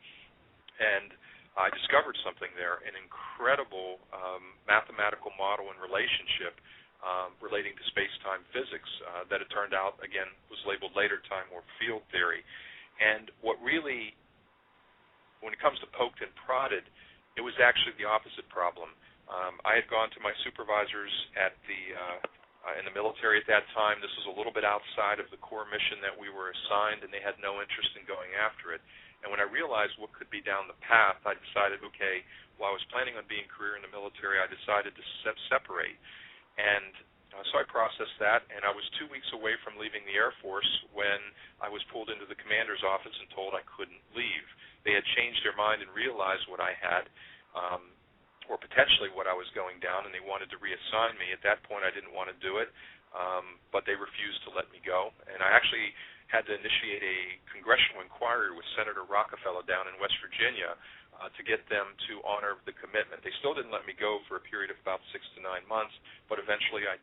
And I discovered something there, an incredible mathematical model and relationship relating to space-time physics that it turned out, again, was labeled later time or field theory. And what really, when it comes to poked and prodded, it was actually the opposite problem. I had gone to my supervisors at in the military at that time. This was a little bit outside of the core mission that we were assigned, and they had no interest in going after it. And when I realized what could be down the path, I decided, okay, while I was planning on being a career in the military, I decided to separate. And so I processed that, and I was 2 weeks away from leaving the Air Force when I was pulled into the commander's office and told I couldn't leave. They had changed their mind and realized what I had, or potentially what I was going down, and they wanted to reassign me. At that point, I didn't want to do it, but they refused to let me go. And I actually had to initiate a congressional inquiry with Senator Rockefeller down in West Virginia to get them to honor the commitment. They still didn't let me go for a period of about 6 to 9 months, but eventually I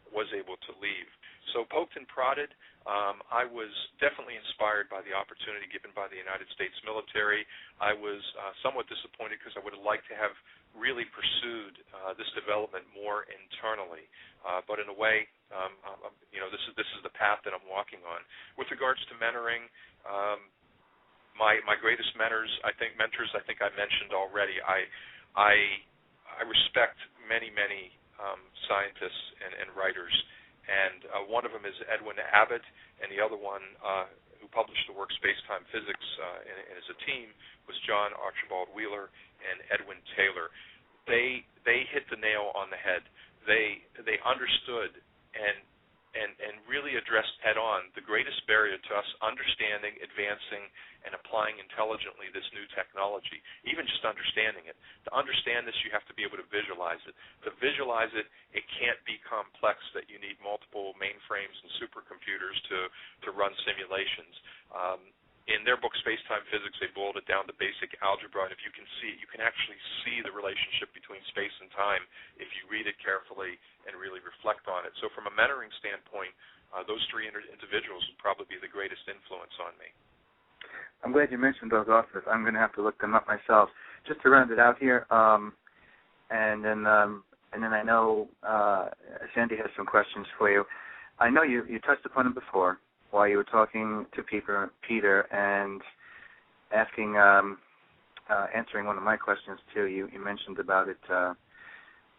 was able to leave. So poked and prodded, I was definitely inspired by the opportunity given by the United States military. I was somewhat disappointed because I would have liked to have really pursued this development more internally. But in a way, this is the path that I'm walking on. With regards to mentoring, my greatest mentors I think I mentioned already. I respect many scientists and writers, and one of them is Edwin Abbott, and the other one who published the work Spacetime Physics and as a team was John Archibald Wheeler and Edwin Taylor. They hit the nail on the head. They understood and really addressed head-on the greatest barrier to us understanding, advancing, and applying intelligently this new technology, even just understanding it. To understand this, you have to be able to visualize it. To visualize it, it can't be complex that you need multiple mainframes and supercomputers to run simulations. In their book, Spacetime Physics, they boiled it down to basic algebra, and if you can see it, you can actually see the relationship between space and time if you read it carefully and really reflect on it. So from a mentoring standpoint, those three individuals would probably be the greatest influence on me. I'm glad you mentioned those authors. I'm going to have to look them up myself. Just to round it out here, and then I know Sandy has some questions for you. I know you touched upon them before while you were talking to Peter, and asking, answering one of my questions too. You mentioned about it.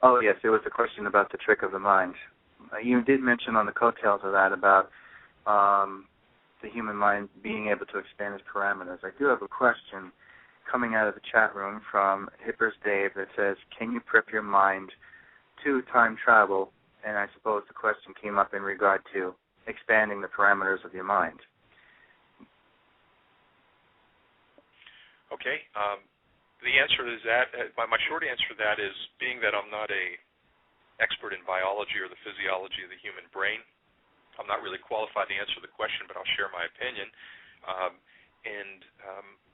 Oh yes, it was a question about the trick of the mind. You did mention on the coattails of that about the human mind being able to expand its parameters. I do have a question coming out of the chat room from Hippers Dave that says, can you prep your mind to time travel? And I suppose the question came up in regard to expanding the parameters of your mind. Okay. The answer is that, my short answer to that is, being that I'm not an expert in biology or the physiology of the human brain, I'm not really qualified to answer the question, but I'll share my opinion.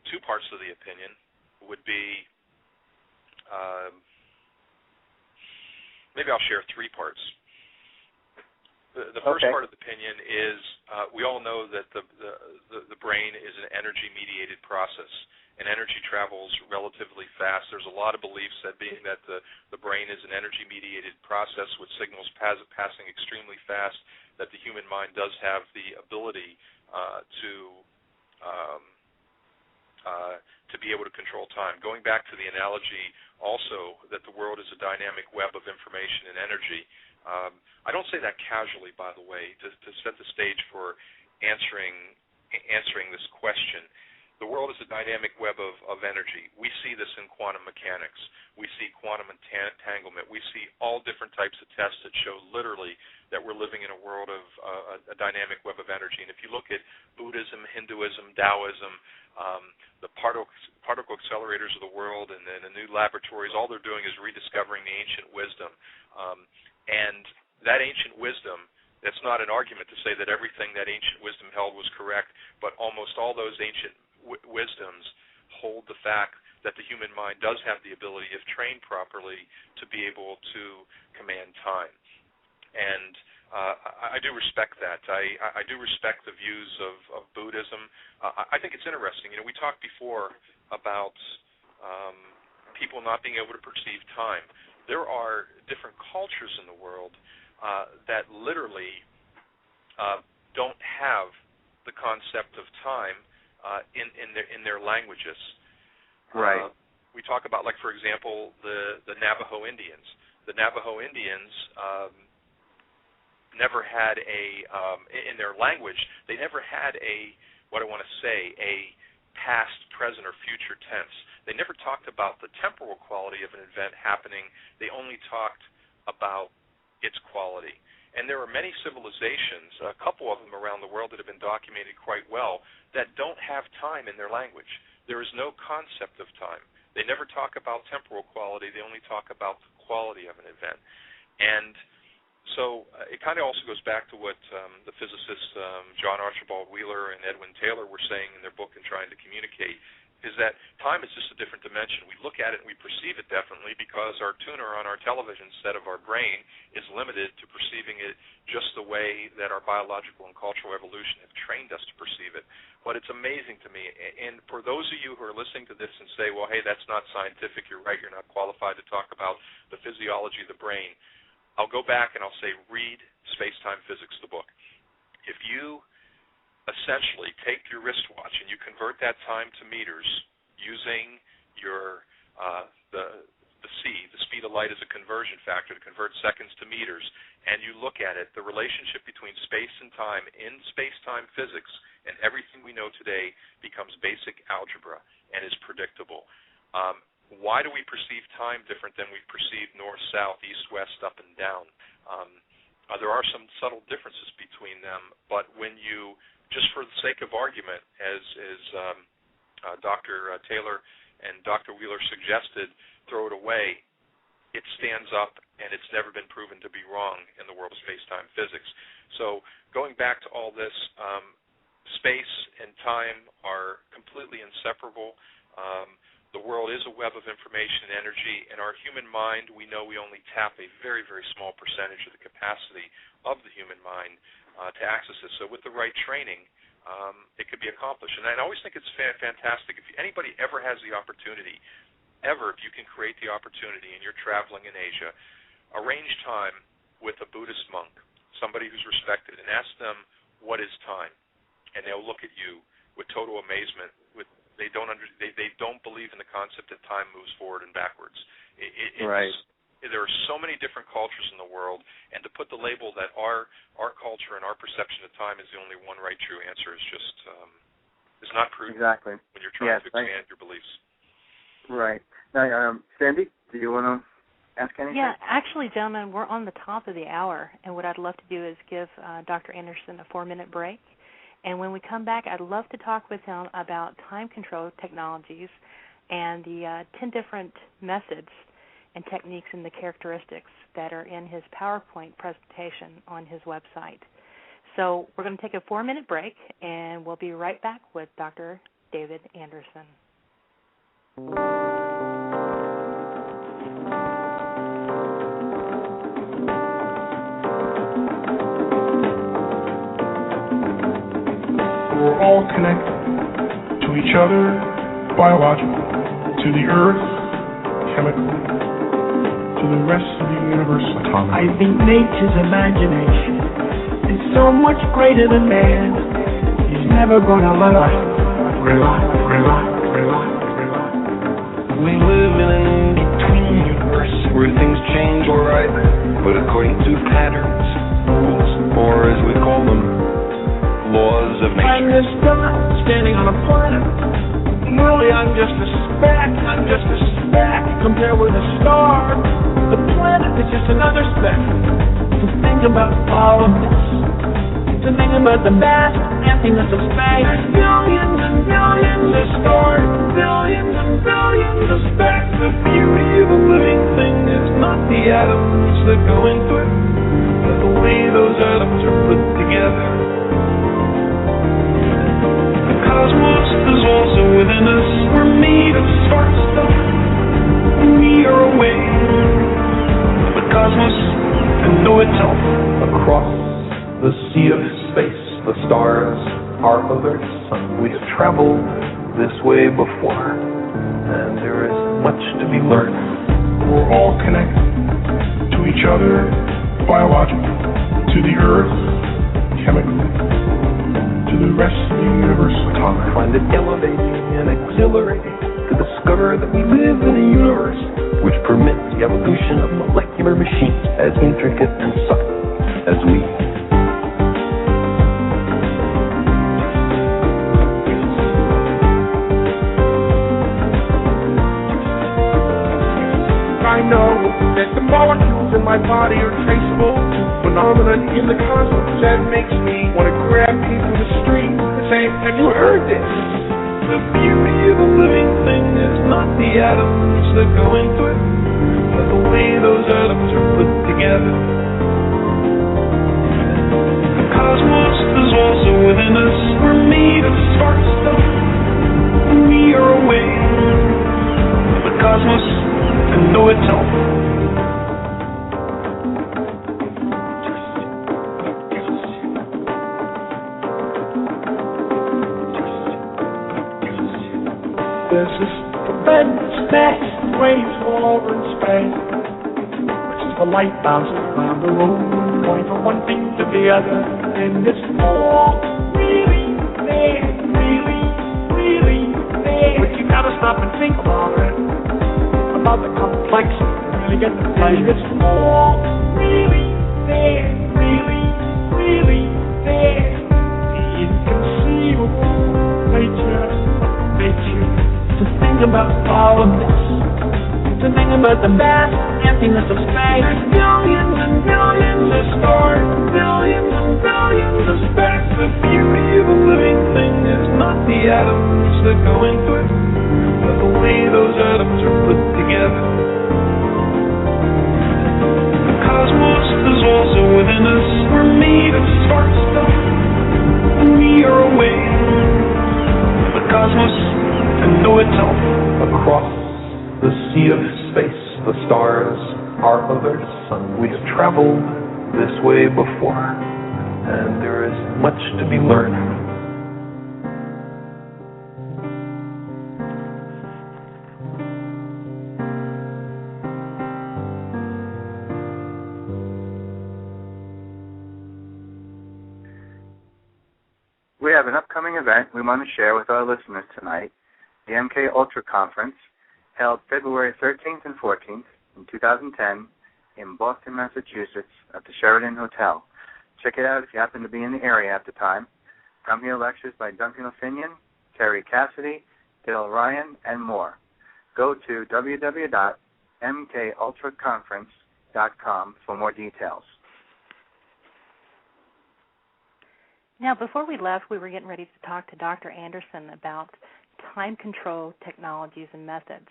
Two parts of the opinion would be, maybe I'll share 3 parts. The first part of the opinion is, we all know that the brain is an energy-mediated process, and energy travels relatively fast. There's a lot of beliefs that being that the brain is an energy-mediated process with signals passing extremely fast, that the human mind does have the ability to be able to control time. Going back to the analogy also that the world is a dynamic web of information and energy, I don't say that casually, by the way, to set the stage for answering this question. The world is a dynamic web of energy. We see this in quantum mechanics. We see quantum entanglement. We see all different types of tests that show literally that we're living in a world of a dynamic web of energy. And if you look at Buddhism, Hinduism, Taoism, the particle accelerators of the world, and then the new laboratories, all they're doing is rediscovering the ancient wisdom. And that ancient wisdom, that's not an argument to say that everything that ancient wisdom held was correct, but almost all those ancient wisdoms hold the fact that the human mind does have the ability, if trained properly, to be able to command time. And I do respect that. I do respect the views of Buddhism. I think it's interesting. You know, we talked before about people not being able to perceive time. There are different cultures in the world that literally don't have the concept of time in their languages. Right. We talk about, like, for example, the Navajo Indians. The Navajo Indians never had in their language, they never had a past, present, or future tense. They never talked about the temporal quality of an event happening. They only talked about its quality. And there are many civilizations, a couple of them around the world that have been documented quite well, that don't have time in their language. There is no concept of time. They never talk about temporal quality. They only talk about the quality of an event. And so it kind of also goes back to what the physicists John Archibald Wheeler and Edwin Taylor were saying in their book and trying to communicate, is that time is just a different dimension. We look at it and we perceive it definitely because our tuner on our television set of our brain is limited to perceiving it just the way that our biological and cultural evolution have trained us to perceive it. But it's amazing to me. And for those of you who are listening to this and say, well, hey, that's not scientific, you're right, you're not qualified to talk about the physiology of the brain, I'll go back and I'll say, read Spacetime Physics, the book. If you essentially take your wristwatch and you convert that time to meters using your the speed of light as a conversion factor to convert seconds to meters, and you look at it, the relationship between space and time in space-time physics and everything we know today becomes basic algebra and is predictable. Why do we perceive time different than we perceive north, south, east, west, up, and down? There are some subtle differences between them, but when you, just for the sake of argument, as Dr. Taylor and Dr. Wheeler suggested, throw it away, it stands up, and it's never been proven to be wrong in the world of space-time physics. So going back to all this, space and time are completely inseparable. The world is a web of information and energy, and our human mind, we know we only tap a very, very small percentage of the capacity of the human mind to access it. So with the right training, it could be accomplished. And I always think it's fantastic. If anybody ever has the opportunity, if you can create the opportunity and you're traveling in Asia, arrange time with a Buddhist monk, somebody who's respected, and ask them, what is time? And they'll look at you with total amazement, with They don't believe in the concept that time moves forward and backwards. Right. There are so many different cultures in the world, and to put the label that our culture and our perception of time is the only one right true answer is just is not prudent. Exactly. When you're trying to expand your beliefs. Right. Now, Sandy, do you want to ask anything? Yeah, actually, gentlemen, we're on the top of the hour, and what I'd love to do is give Dr. Anderson a 4-minute break. And when we come back, I'd love to talk with him about time control technologies and the 10 different methods and techniques and the characteristics that are in his PowerPoint presentation on his website. So we're going to take a 4-minute break, and we'll be right back with Dr. David Anderson. We're all connected to each other, biologically, to the earth, chemically, to the rest of the universe, atomically. I think nature's imagination is so much greater than man. He's never gonna let us relax. We live in an in-between universe where things change alright, but according to patterns, rules, or as we call them, laws of nature. I'm this guy standing on a planet. Really, I'm just a speck. Compared with a star. The planet is just another speck. To think about all of this, to think about the vast emptiness of space. Billions and billions of stars, billions and billions of specks. The beauty of a living thing is not the atoms that go into it, but the way those atoms are put together. Cosmos is also within us. We're made of spark stuff. We are away. The cosmos can know itself across the sea of space. The stars are other sun. We have traveled this way before, and there is much to be learned. We're all connected to each other, biologically, to the earth, chemically, to the rest of the universe, atomically. I find it elevating and exhilarating to discover that we live in a universe which permits the evolution of molecular machines as intricate and subtle as we. I know that the molecules in my body are traceable to phenomena in the cosmos that makes me want to grab people in the street and say, have you heard this? The beauty of a living thing is not the atoms that go into it, but the way those atoms are put together. The cosmos is also within us. We're made of spark stuff. We are away. The cosmos can know itself. There's this tremendous mass of waves all over in space, which is the light bouncing around the room, going from one thing to the other. And it's all really there, really there. But you gotta stop and think about it, about the complexity, and really get the feeling. It's all really there, really there. The inconceivable nature. To think about all of this, to think about the vast emptiness of space. Billions and billions of stars, billions and billions of specks. The beauty of a living thing is not the atoms that go into it, but the way those atoms are put together. The cosmos is also within us. We're made of spark stuff. We are away. The cosmos can know itself across the sea of space. The stars are other sun. We have traveled this way before, and there is much to be learned. We have an upcoming event we want to share with our listeners tonight. the MK Ultra Conference, held February 13th and 14th in 2010 in Boston, Massachusetts, at the Sheraton Hotel. Check it out if you happen to be in the area at the time. Come hear lectures by Duncan O'Finian, Terry Cassidy, Dale Ryan, and more. Go to www.mkultraconference.com for more details. Now, before we left, we were getting ready to talk to Dr. Anderson about time control technologies and methods.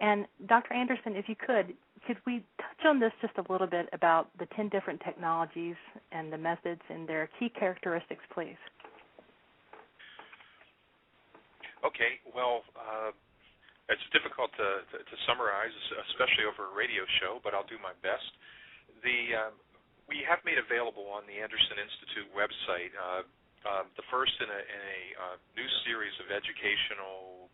And Dr. Anderson, if you could we touch on this just a little bit about the 10 different technologies and the methods and their key characteristics, please? Okay. Well, it's difficult to summarize, especially over a radio show, but I'll do my best. We have made available on the Anderson Institute website the first in a new series of educational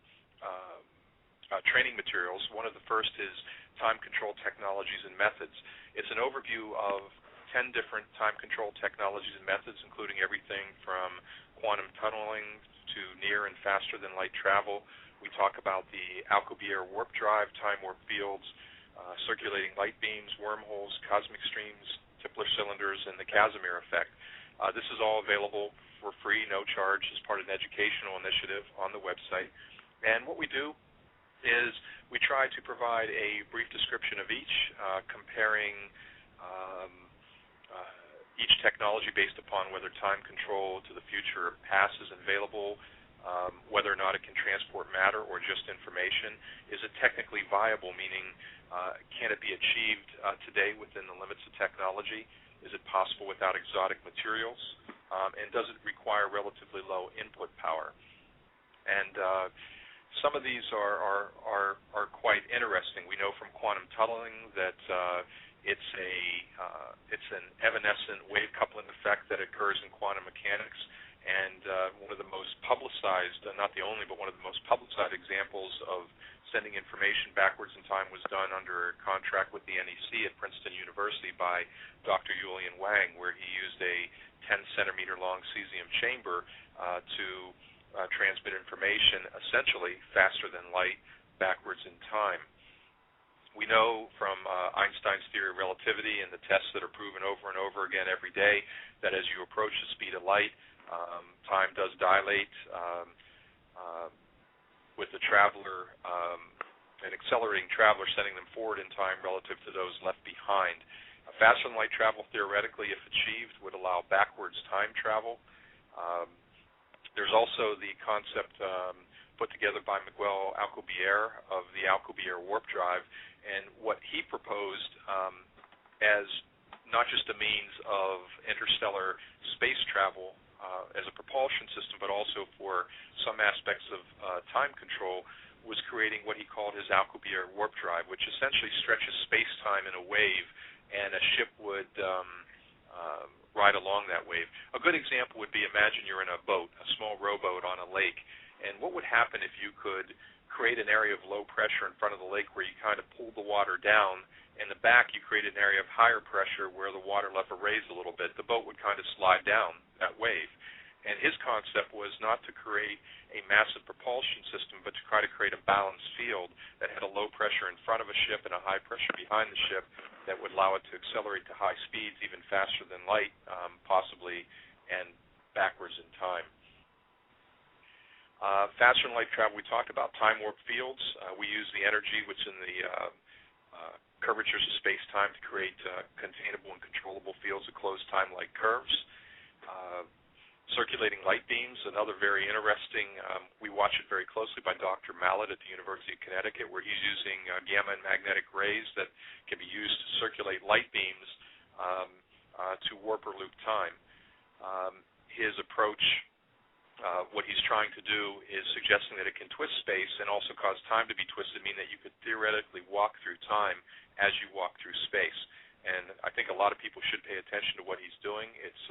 training materials. One of the first is Time Control Technologies and Methods. It's an overview of 10 different time control technologies and methods, including everything from quantum tunneling to near and faster than light travel. We talk about the Alcubierre warp drive, time warp fields, circulating light beams, wormholes, cosmic streams, Tipler cylinders, and the Casimir effect. This is all available for free, no charge, as part of an educational initiative on the website. And what we do is we try to provide a brief description of each, comparing each technology based upon whether time control to the future or past is available, whether or not it can transport matter or just information. Is it technically viable, meaning can it be achieved today within the limits of technology? Is it possible without exotic materials? And does it require relatively low input power? And some of these are quite interesting. We know from quantum tunneling that it's an evanescent wave coupling effect that occurs in quantum mechanics. And one of the most publicized, not the only, but one of the most publicized examples of sending information backwards in time was done under a contract with the NEC at Princeton University by Dr. Julian Wang, where he used a 10-centimeter long cesium chamber to transmit information essentially faster than light backwards in time. We know from Einstein's theory of relativity and the tests that are proven over and over again every day that as you approach the speed of light, time does dilate with the traveler, an accelerating traveler sending them forward in time relative to those left behind. Faster than light travel, theoretically, if achieved, would allow backwards time travel. There's also the concept put together by Miguel Alcubierre of the Alcubierre warp drive, and what he proposed as not just a means of interstellar space travel as a propulsion system, but also for some aspects of time control, was creating what he called his Alcubierre warp drive, which essentially stretches space-time in a wave, and a ship would ride along that wave. A good example would be, imagine you're in a boat, a small rowboat on a lake, and what would happen if you could create an area of low pressure in front of the lake where you kind of pulled the water down, and in the back you created an area of higher pressure where the water level raised a little bit. The boat would kind of slide down that wave. And his concept was not to create a massive propulsion system, but to try to create a balanced field that had a low pressure in front of a ship and a high pressure behind the ship that would allow it to accelerate to high speeds, even faster than light, possibly, and backwards in time. Faster than light travel, we talked about time warp fields. We use the energy which in the curvatures of space-time to create containable and controllable fields of closed time-like curves. Circulating light beams, another very interesting, we watch it very closely by Dr. Mallet at the University of Connecticut, where he's using gamma and magnetic rays that can be used to circulate light beams to warp or loop time. His approach, what he's trying to do is suggesting that it can twist space and also cause time to be twisted, meaning that you could theoretically walk through time as you walk through space. And I think a lot of people should pay attention to what he's doing. It's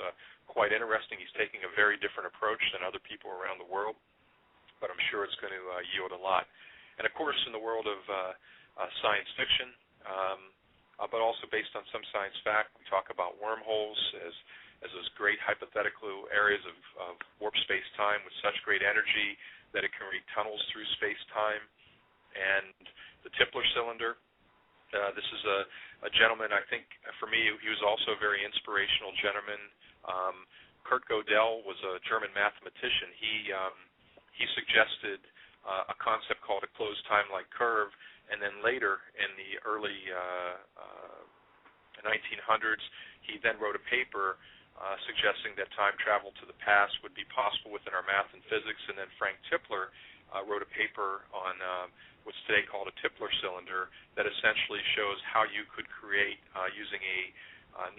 quite interesting. He's taking a very different approach than other people around the world, but I'm sure it's going to yield a lot. And, of course, in the world of science fiction, but also based on some science fact, we talk about wormholes as as those great hypothetical areas of warp space-time with such great energy that it can read tunnels through space-time. And the Tipler cylinder, this is a gentleman, I think, for me, he was also a very inspirational gentleman. Kurt Gödel was a German mathematician. He suggested a concept called a closed time-like curve, and then later in the early 1900s, he then wrote a paper suggesting that time travel to the past would be possible within our math and physics, and then Frank Tipler wrote a paper on what's today called a Tipler cylinder that essentially shows how you could create, using a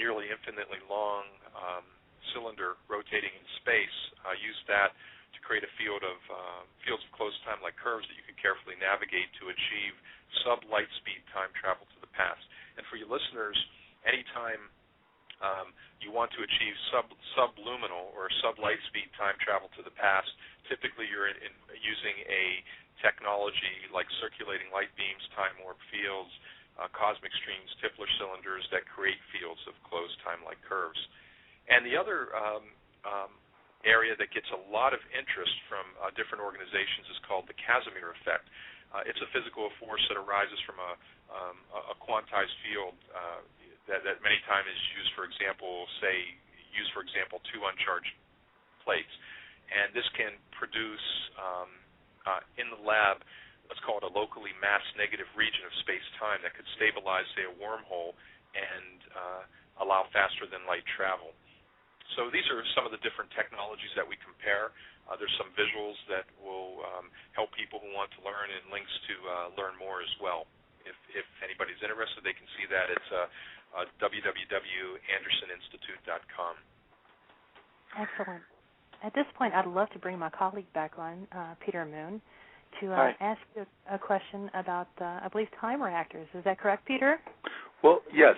nearly infinitely long cylinder rotating in space, use that to create a fields of closed time-like curves that you can carefully navigate to achieve sub-light speed time travel to the past. And for you listeners, anytime you want to achieve subluminal or sub-light speed time travel to the past, typically you're using a technology like circulating light beams, time warp fields, cosmic streams, Tipler cylinders that create fields of closed time-like curves. And the other area that gets a lot of interest from different organizations is called the Casimir effect. It's a physical force that arises from a quantized field that many times is used, for example, two uncharged plates. And this can produce, in the lab, let's call it a locally mass-negative region of space-time that could stabilize, say, a wormhole and allow faster-than-light travel. So these are some of the different technologies that we compare. There's some visuals that will help people who want to learn, and links to learn more as well. If anybody's interested, they can see that. It's www.andersoninstitute.com. Excellent. At this point, I'd love to bring my colleague back on, Peter Moon, to ask you a question about, I believe, time reactors. Is that correct, Peter? Well, yes.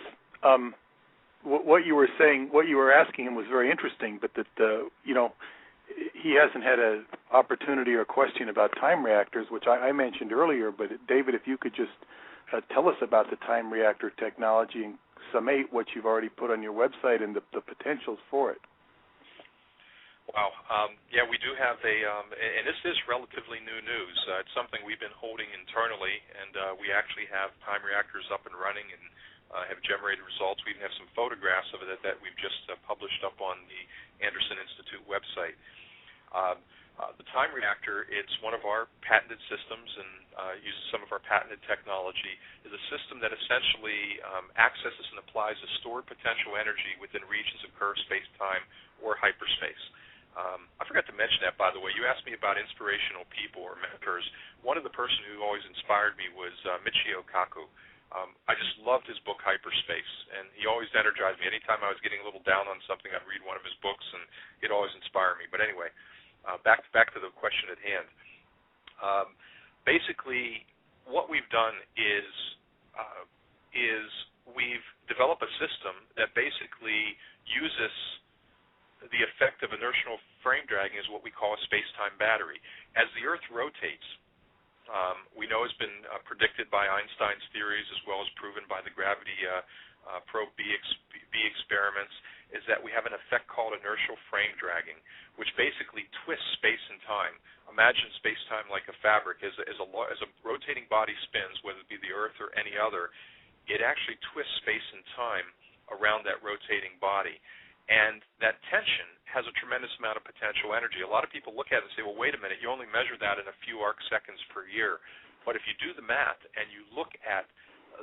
What you were saying, what you were asking him was very interesting, but that, he hasn't had an opportunity or question about time reactors, which I mentioned earlier. But, David, if you could just tell us about the time reactor technology and summate what you've already put on your website and the potentials for it. Wow. Yeah, we do have and this is relatively new news. It's something we've been holding internally, and we actually have time reactors up and running and have generated results. We even have some photographs of it that we've just published up on the Anderson Institute website. The time reactor, it's one of our patented systems and uses some of our patented technology, is a system that essentially accesses and applies a stored potential energy within regions of curved space-time or hyperspace. I forgot to mention that, by the way. You asked me about inspirational people or mentors. One of the person who always inspired me was Michio Kaku. I just loved his book Hyperspace, and he always energized me. Anytime I was getting a little down on something, I'd read one of his books, and it always inspired me. But anyway, back to the question at hand. Basically, what we've done is we've developed a system that basically uses the effect of inertial frame dragging is what we call a space-time battery. As the Earth rotates, we know has been predicted by Einstein's theories as well as proven by the gravity probe B experiments, is that we have an effect called inertial frame dragging, which basically twists space and time. Imagine space-time like a fabric. As a rotating body spins, whether it be the Earth or any other, it actually twists space and time around that rotating body. And that tension has a tremendous amount of potential energy. A lot of people look at it and say, well, wait a minute, you only measure that in a few arc seconds per year. But if you do the math and you look at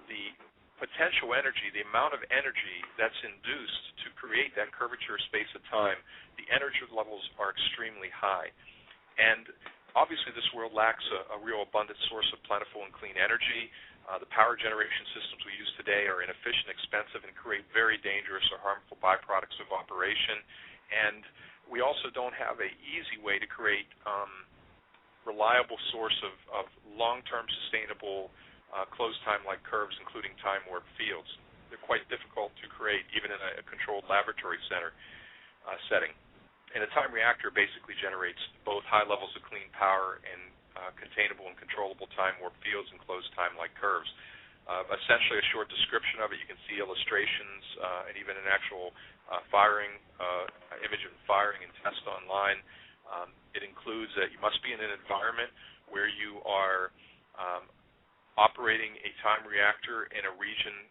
the potential energy, the amount of energy that's induced to create that curvature of space and time, the energy levels are extremely high. And obviously this world lacks a real abundant source of plentiful and clean energy. The power generation systems we use today are inefficient, expensive, and create very dangerous or harmful byproducts of operation. And we also don't have an easy way to create reliable source of long-term sustainable closed time-like curves, including time warp fields. They're quite difficult to create, even in a controlled laboratory setting. And a time reactor basically generates both high levels of clean power and containable and controllable time warp fields and closed time-like curves. essentially a short description of it. You can see illustrations and even an actual firing image of firing and test online. It includes that you must be in an environment where you are operating a time reactor in a region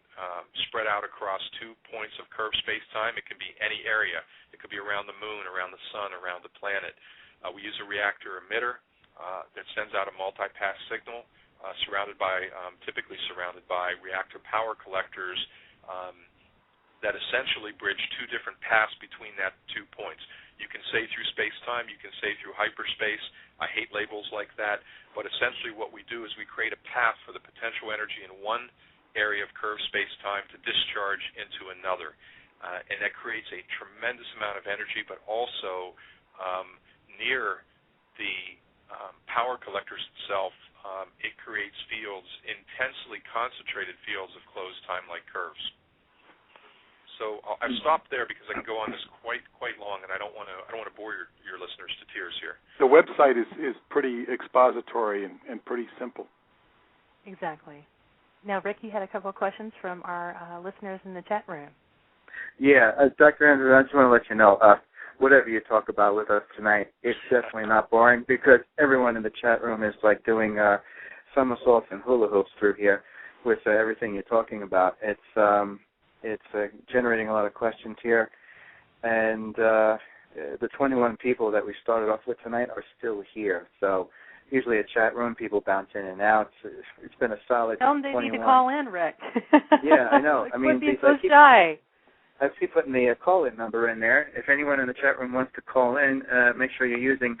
spread out across 2 points of curved space-time. It can be any area. It could be around the moon, around the sun, around the planet. We use a reactor emitter that sends out a multi-pass signal, typically surrounded by reactor power collectors that essentially bridge 2 different paths between that 2 points. You can say through space-time, you can say through hyperspace. I hate labels like that, but essentially what we do is we create a path for the potential energy in one area of curved space-time to discharge into another. And that creates a tremendous amount of energy, but also near the power collectors itself, it creates fields, intensely concentrated fields of closed time-like curves. So I've stopped there because I can go on this quite long, and I don't want to bore your listeners to tears here. The website is pretty expository and pretty simple. Exactly. Now, Rick, you had a couple of questions from our listeners in the chat room. Yeah, Dr. Andrews, I just want to let you know, whatever you talk about with us tonight, it's definitely not boring because everyone in the chat room is like doing somersaults and hula hoops through here with everything you're talking about. It's generating a lot of questions here, and the 21 people that we started off with tonight are still here. So usually a chat room, people bounce in and out. It's been a solid 21. Tell them they need to call in, Rick. Yeah, I know. I mean, be so shy. I keep putting the call-in number in there. If anyone in the chat room wants to call in, make sure you're using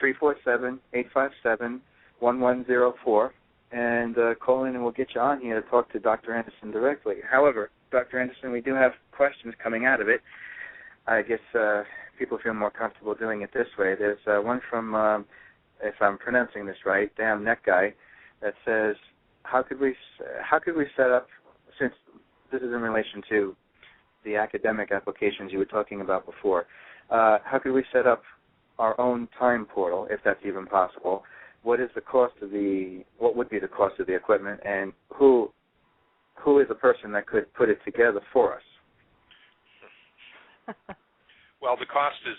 347-857-1104, and call in and we'll get you on here to talk to Dr. Anderson directly. However, Dr. Anderson, we do have questions coming out of it. I guess people feel more comfortable doing it this way. There's one from, if I'm pronouncing this right, Damn Neck Guy, that says, how could we set up, since this is in relation to the academic applications you were talking about before, how could we set up our own time portal, if that's even possible? What would be the cost of the equipment, and who is the person that could put it together for us? Well, the cost is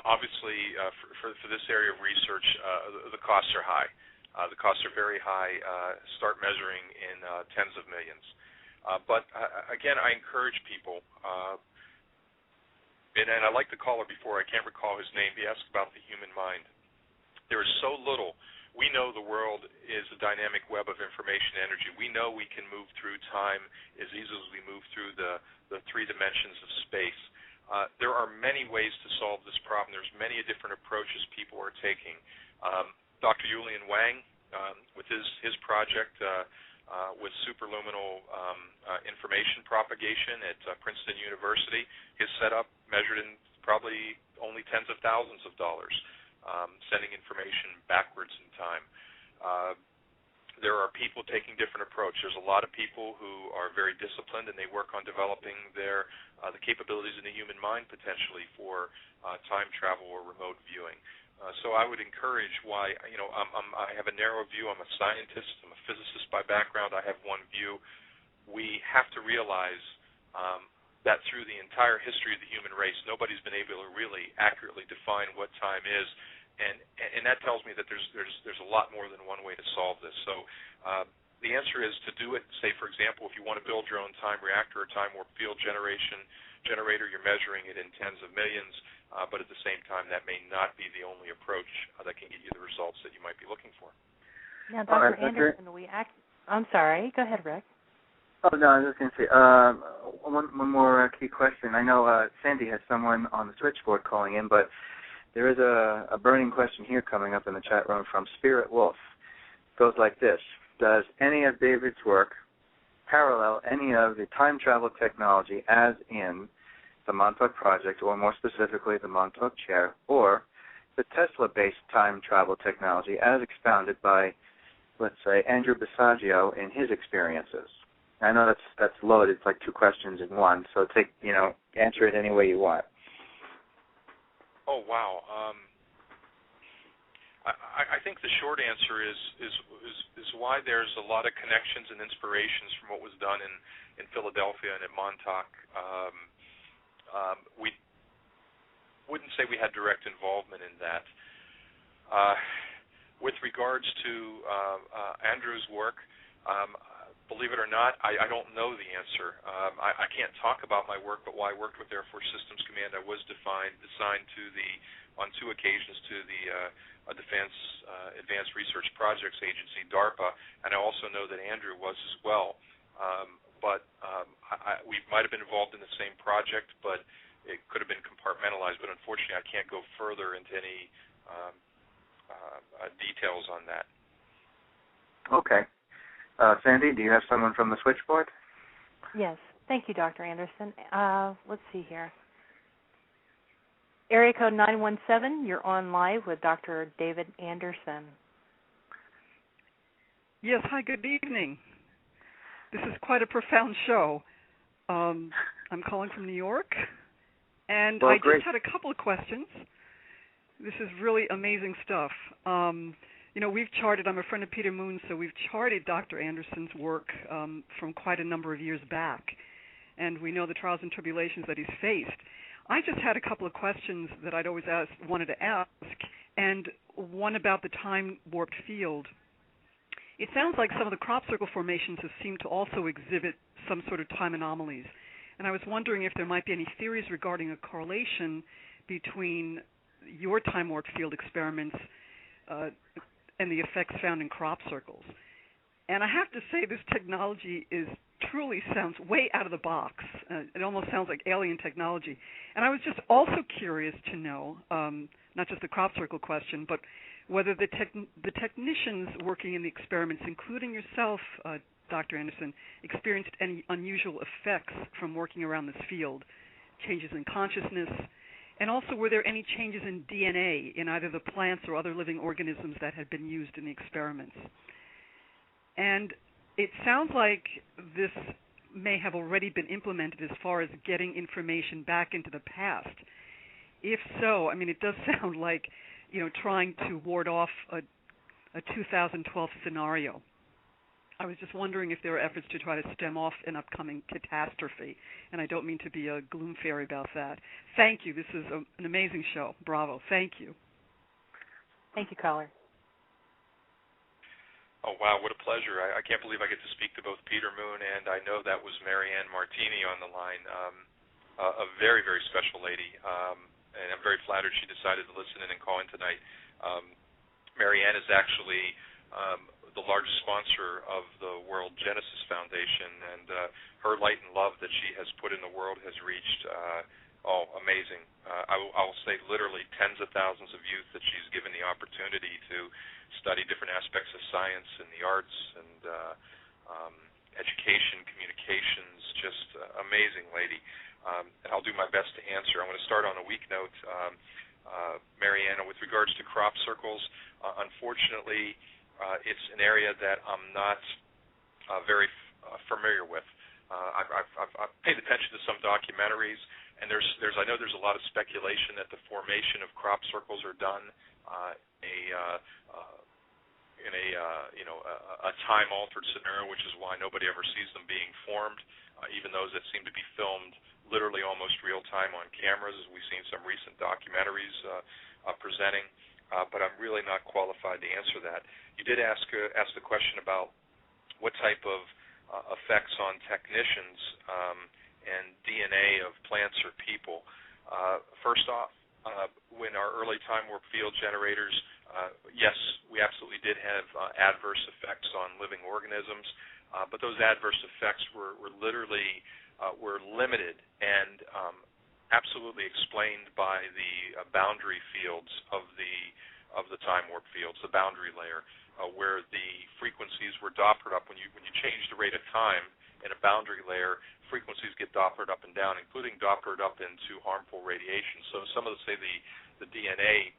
obviously for this area of research, the costs are high. The costs are very high. Start measuring in tens of millions. But again, I encourage people, and I like the caller before. I can't recall his name. He asked about the human mind. There is so little. We know the world is a dynamic web of information and energy. We know we can move through time as easily as we move through the 3 dimensions of space. There are many ways to solve this problem. There's many different approaches people are taking. Dr. Julian Wang, with his project with superluminal information propagation at Princeton University, his setup measured in probably only tens of thousands of dollars. Sending information backwards in time. There are people taking different approaches. There's a lot of people who are very disciplined and they work on developing the capabilities in the human mind potentially for time travel or remote viewing. So I would encourage I have a narrow view. I'm a scientist. I'm a physicist by background. I have one view. We have to realize that through the entire history of the human race, nobody's been able to really accurately define what time is, and that tells me that there's a lot more than one way to solve this. So the answer is to do it. Say, for example, if you want to build your own time reactor or time warp field generator, you're measuring it in tens of millions, but at the same time, that may not be the only approach that can get you the results that you might be looking for. Now, Dr. Anderson, I'm sorry. Go ahead, Rick. Oh, no, I was just going to say, one more key question. I know Sandy has someone on the switchboard calling in, but there is a burning question here coming up in the chat room from Spirit Wolf. It goes like this. Does any of David's work parallel any of the time travel technology as in the Montauk Project, or more specifically the Montauk Chair, or the Tesla-based time travel technology as expounded by, let's say, Andrew Basiago in his experiences? I know that's loaded. It's like 2 questions in one, so answer it any way you want. Oh, wow. I think the short answer is why there's a lot of connections and inspirations from what was done in Philadelphia and at Montauk. We wouldn't say we had direct involvement in that. With regards to Andrew's work, believe it or not, I don't know the answer. I can't talk about my work, but while I worked with Air Force Systems Command, I was assigned to on 2 occasions to the Defense Advanced Research Projects Agency, DARPA, and I also know that Andrew was as well. But we might have been involved in the same project, but it could have been compartmentalized. But unfortunately, I can't go further into any details on that. Okay. Sandy, do you have someone from the switchboard? Yes. Thank you, Dr. Anderson. Let's see here. Area code 917, you're on live with Dr. David Anderson. Yes, hi, good evening. This is quite a profound show. I'm calling from New York, and I just had a couple of questions. This is really amazing stuff. We've charted, I'm a friend of Peter Moon, so we've charted Dr. Anderson's work from quite a number of years back, and we know the trials and tribulations that he's faced. I just had a couple of questions that I'd always wanted to ask, and one about the time-warped field. It sounds like some of the crop circle formations have seemed to also exhibit some sort of time anomalies, and I was wondering if there might be any theories regarding a correlation between your time-warped field experiments and the effects found in crop circles. And I have to say this technology truly sounds way out of the box. It almost sounds like alien technology. And I was just also curious to know, not just the crop circle question, but whether the technicians working in the experiments, including yourself, Dr. Anderson, experienced any unusual effects from working around this field, changes in consciousness, and also were there any changes in DNA in either the plants or other living organisms that had been used in the experiments? And it sounds like this may have already been implemented as far as getting information back into the past. If so, I mean, it does sound like, trying to ward off a 2012 scenario. I was just wondering if there are efforts to try to stem off an upcoming catastrophe, and I don't mean to be a gloom fairy about that. Thank you. This is an amazing show. Bravo. Thank you. Thank you, caller. Oh, wow, what a pleasure. I can't believe I get to speak to both Peter Moon and I know that was Marianne Martini on the line, a very, very special lady, and I'm very flattered she decided to listen in and call in tonight. Marianne is actually the largest sponsor of the World Genesis Foundation, and her light and love that she has put in the world has reached, amazing. I will say literally tens of thousands of youth that she's given the opportunity to study different aspects of science and the arts and education, communications, just amazing lady. And I'll do my best to answer. I'm going to start on a weak note. Mariana, with regards to crop circles, unfortunately, it's an area that I'm not very familiar with. I've paid attention to some documentaries, and I know there's a lot of speculation that the formation of crop circles are done in a time-altered scenario, which is why nobody ever sees them being formed, even those that seem to be filmed literally almost real-time on cameras, as we've seen some recent documentaries presenting. But I'm really not qualified to answer that. You did ask the question about what type of effects on technicians and DNA of plants or people. First off, when our early time warp field generators, yes, we absolutely did have adverse effects on living organisms, but those adverse effects were literally limited and absolutely explained by the boundary fields of the time warp fields, the boundary layer, where the frequencies were Dopplered up. When you change the rate of time in a boundary layer, frequencies get Dopplered up and down, including Dopplered up into harmful radiation. So some of the DNA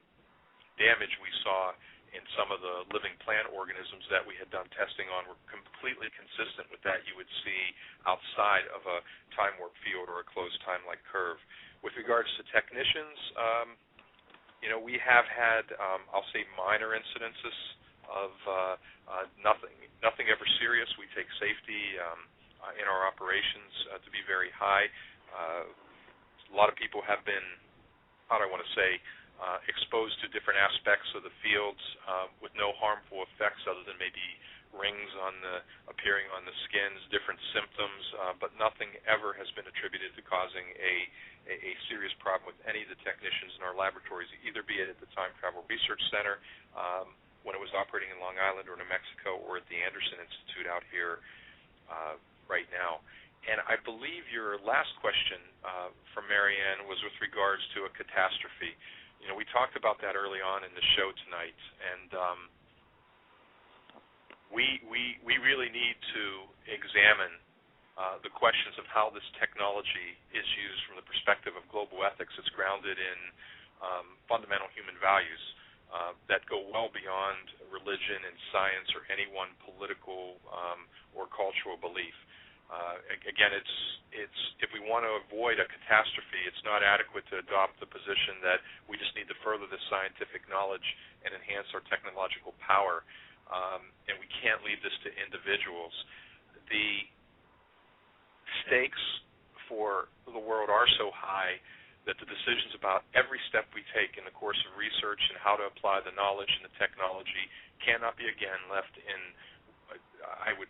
damage we saw in some of the living plant organisms that we had done testing on were completely consistent with that you would see outside of a time warp field or a closed time-like curve. With regards to technicians, we have had, I'll say, minor incidences of nothing ever serious. We take safety in our operations to be very high. A lot of people have been, how do I want to say, exposed to different aspects of the fields with no harmful effects other than maybe rings appearing on the skins, different symptoms, but nothing ever has been attributed to causing a serious problem with any of the technicians in our laboratories, either be it at the Time Travel Research Center when it was operating in Long Island or New Mexico, or at the Anderson Institute out here right now. And I believe your last question from Marianne was with regards to a catastrophe. We talked about that early on in the show tonight, and we really need to examine the questions of how this technology is used from the perspective of global ethics. It's grounded in fundamental human values that go well beyond religion and science or any one political or cultural belief. Again, it's if we want to avoid a catastrophe, it's not adequate to adopt the position that we just need to further the scientific knowledge and enhance our technological power, and we can't leave this to individuals. The stakes for the world are so high that the decisions about every step we take in the course of research and how to apply the knowledge and the technology cannot be, again, left in, I would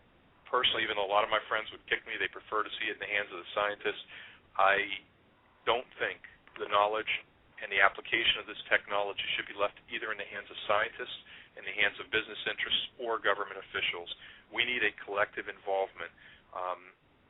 personally, even though a lot of my friends would kick me, they prefer to see it in the hands of the scientists. I don't think the knowledge and the application of this technology should be left either in the hands of scientists, in the hands of business interests, or government officials. We need a collective involvement.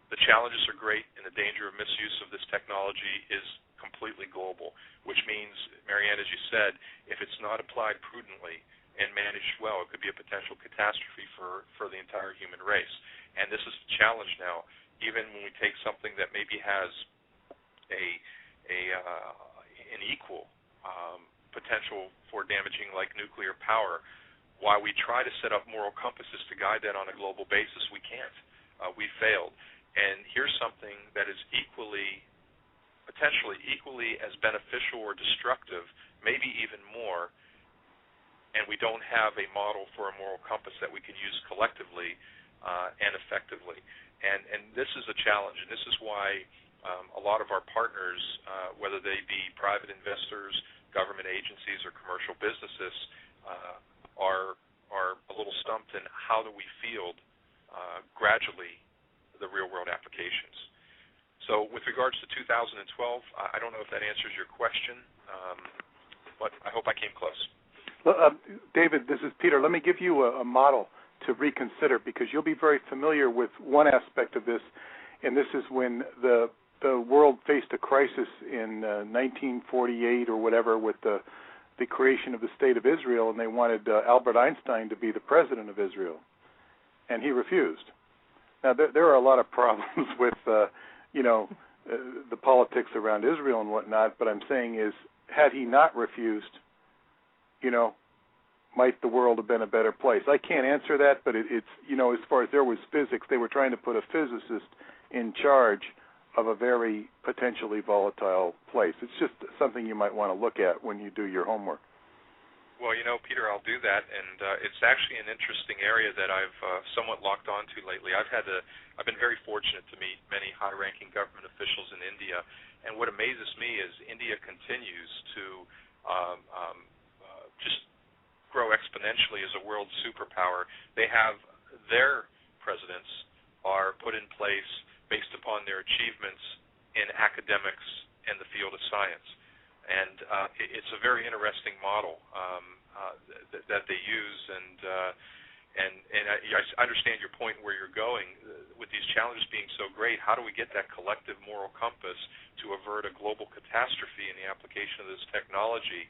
The challenges are great, and the danger of misuse of this technology is completely global, which means, Marianne, as you said, if it's not applied prudently and managed well, it could be a potential catastrophe for the entire human race. And this is the challenge now. Even when we take something that maybe has an equal potential for damaging like nuclear power, while we try to set up moral compasses to guide that on a global basis, we can't. We failed. And here's something that is potentially equally as beneficial or destructive, maybe even more, and we don't have a model for a moral compass that we can use collectively and effectively. And this is a challenge, and this is why a lot of our partners, whether they be private investors, government agencies, or commercial businesses, are a little stumped in how do we field gradually the real-world applications. So with regards to 2012, I don't know if that answers your question, but I hope I came close. David, this is Peter. Let me give you a model to reconsider, because you'll be very familiar with one aspect of this, and this is when the world faced a crisis in 1948 or whatever with the creation of the State of Israel, and they wanted Albert Einstein to be the president of Israel, and he refused. Now, there are a lot of problems with, the politics around Israel and whatnot, but I'm saying is, had he not refused, might the world have been a better place? I can't answer that, but it's, as far as there was physics, they were trying to put a physicist in charge of a very potentially volatile place. It's just something you might want to look at when you do your homework. Well, Peter, I'll do that, and it's actually an interesting area that I've somewhat locked onto lately. I've been very fortunate to meet many high-ranking government officials in India, and what amazes me is India continues to just grow exponentially as a world superpower. They have their presidents are put in place based upon their achievements in academics and the field of science. And it's a very interesting model that they use, and I understand your point where you're going. With these challenges being so great, how do we get that collective moral compass to avert a global catastrophe in the application of this technology,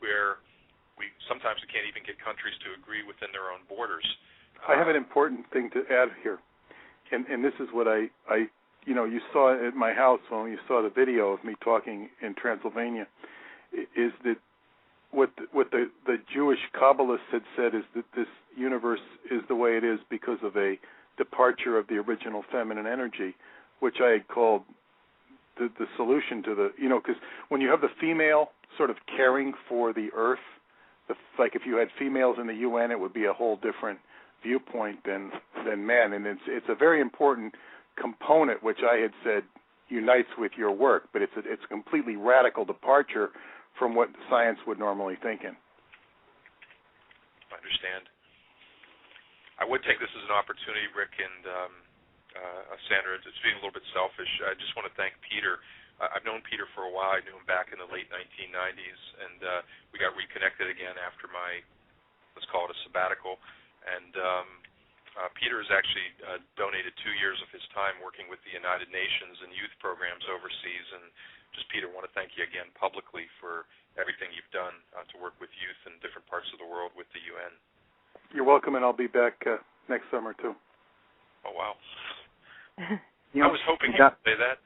where sometimes we can't even get countries to agree within their own borders? I have an important thing to add here, and this is what you saw at my house when you saw the video of me talking in Transylvania, is that what the Jewish Kabbalists had said is that this universe is the way it is because of a departure of the original feminine energy, which I had called the solution to the, because when you have the female sort of caring for the Earth, like if you had females in the UN, it would be a whole different viewpoint than men, and it's a very important component, which I had said unites with your work, but it's a completely radical departure from what science would normally think in. I understand. I would take this as an opportunity, Rick and Sandra, it's being a little bit selfish. I just want to thank Peter. I've known Peter for a while. I knew him back in the late 1990s, and we got reconnected again after my, let's call it a sabbatical. And Peter has actually donated 2 years of his time working with the United Nations and youth programs overseas. And just, Peter, I want to thank you again publicly for everything you've done to work with youth in different parts of the world with the UN. You're welcome, and I'll be back next summer, too. Oh, wow. I was hoping you'd say that.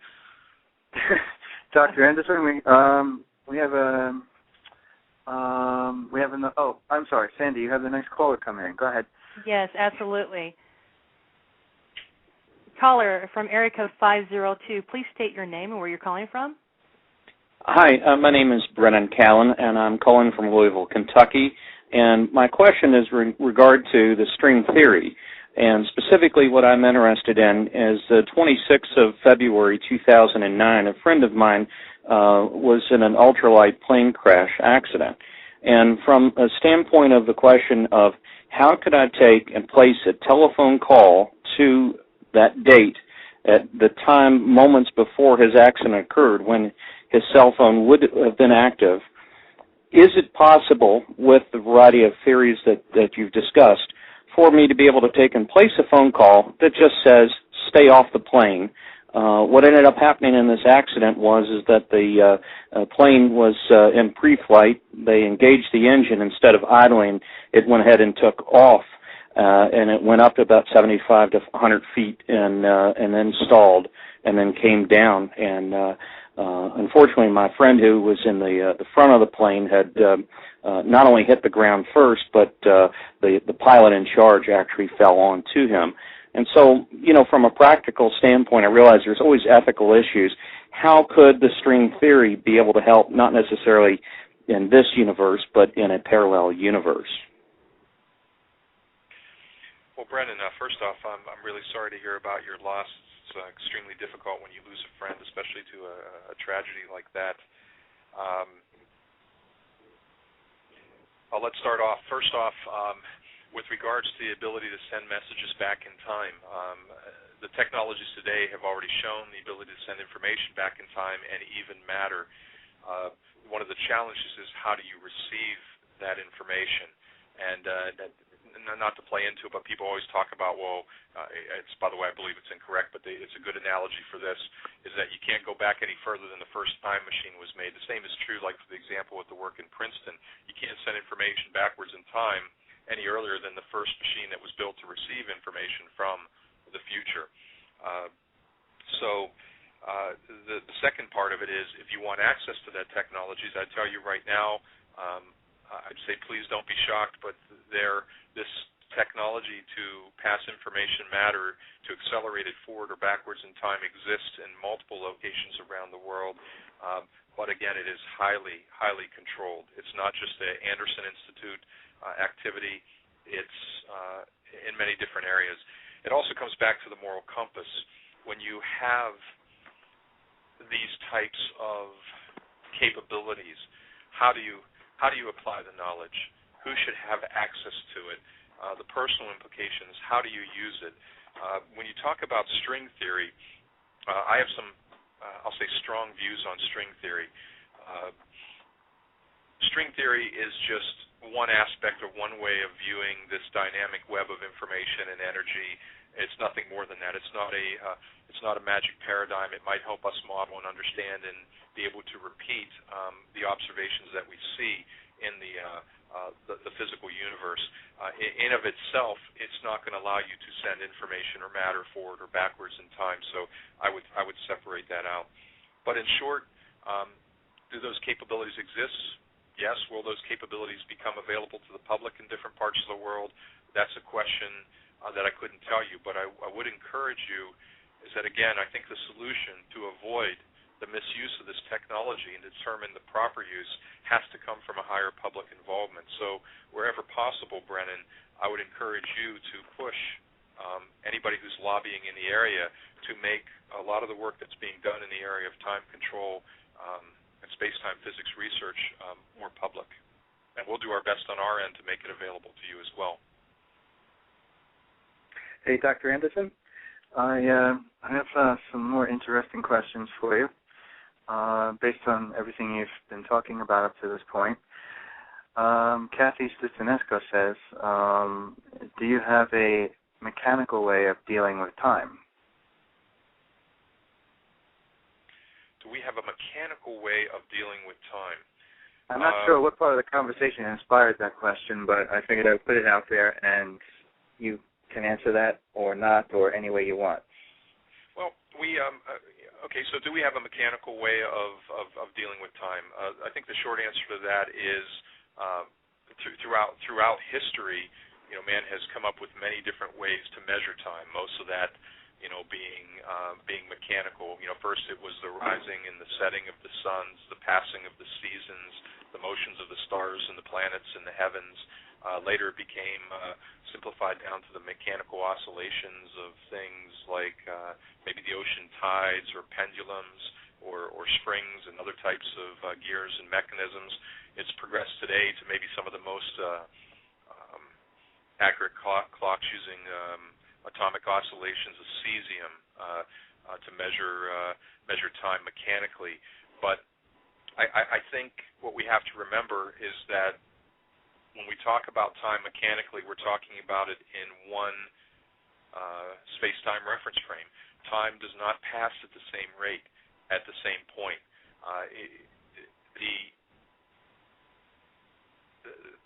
Dr. Anderson, we have I'm sorry, Sandy, you have the next caller coming in. Go ahead. Yes, absolutely. Caller from area code 502, please state your name and where you're calling from. Hi, my name is Brennan Callan, and I'm calling from Louisville, Kentucky. And my question is regard to the string theory. And specifically what I'm interested in is the 26th of February 2009, a friend of mine was in an ultralight plane crash accident. And from a standpoint of the question of how could I take and place a telephone call to that date at the time moments before his accident occurred when his cell phone would have been active, is it possible with the variety of theories that you've discussed for me to be able to take and place a phone call that just says, stay off the plane? What ended up happening in this accident is that the plane was in pre-flight. They engaged the engine. Instead of idling, it went ahead and took off, and it went up to about 75 to 100 feet and then stalled and then came down. And unfortunately, my friend who was in the front of the plane had not only hit the ground first, but the pilot in charge actually fell onto him. And so, from a practical standpoint, I realize there's always ethical issues. How could the string theory be able to help, not necessarily in this universe, but in a parallel universe? Well, Brennan, first off, I'm really sorry to hear about your loss. It's extremely difficult when you lose a friend, especially to a tragedy like that. Let's start off. First off, with regards to the ability to send messages back in time, the technologies today have already shown the ability to send information back in time and even matter. One of the challenges is how do you receive that information? And not to play into it, but people always talk about, it's, by the way, I believe it's incorrect, but it's a good analogy for this, is that you can't go back any further than the first time machine was made. The same is true, like for the example with the work in Princeton. You can't send information backwards in time any earlier than the first machine that was built to receive information from the future. The second part of it is, if you want access to that technologies, I tell you right now, I'd say please don't be shocked, but this technology to pass information matter, to accelerate it forward or backwards in time, exists in multiple locations around the world. But again, it is highly, highly controlled. It's not just the Anderson Institute activity. It's in many different areas. It also comes back to the moral compass. When you have these types of capabilities, how do you apply the knowledge? Who should have access to it? The personal implications, how do you use it? When you talk about string theory, I have some, I'll say, strong views on string theory. String theory is just one aspect or one way of viewing this dynamic web of information and energy. It's nothing more than that. It's not a magic paradigm. It might help us model and understand and be able to repeat the observations that we see in the physical universe. In of itself, it's not going to allow you to send information or matter forward or backwards in time. So I would separate that out. But in short, do those capabilities exist? Yes. Will those capabilities become available to the public in different parts of the world? That's a question that I couldn't tell you. But I would encourage you is that, again, I think the solution to avoid the misuse of this technology and determine the proper use has to come from a higher public involvement. So wherever possible, Brennan, I would encourage you to push anybody who's lobbying in the area to make a lot of the work that's being done in the area of time control and space-time physics research more public. And we'll do our best on our end to make it available to you as well. Hey, Dr. Anderson, I have some more interesting questions for you based on everything you've been talking about up to this point. Kathy Stitsinesco says, do you have a mechanical way of dealing with time? Do we have a mechanical way of dealing with time? I'm not sure what part of the conversation inspired that question, but I figured I would put it out there, and you can answer that or not, or any way you want. Well, okay, so do we have a mechanical way of dealing with time? I think the short answer to that is throughout history, man has come up with many different ways to measure time. Most of that, being mechanical. First it was the rising and the setting of the suns, the passing of the seasons, the motions of the stars and the planets in the heavens. Later it became simplified down to the mechanical oscillations of things like maybe the ocean tides or pendulums or springs and other types of gears and mechanisms. It's progressed today to maybe some of the most accurate clocks using atomic oscillations of cesium to measure time mechanically. But I think what we have to remember is that when we talk about time mechanically, we're talking about it in one space-time reference frame. Time does not pass at the same rate at the same point.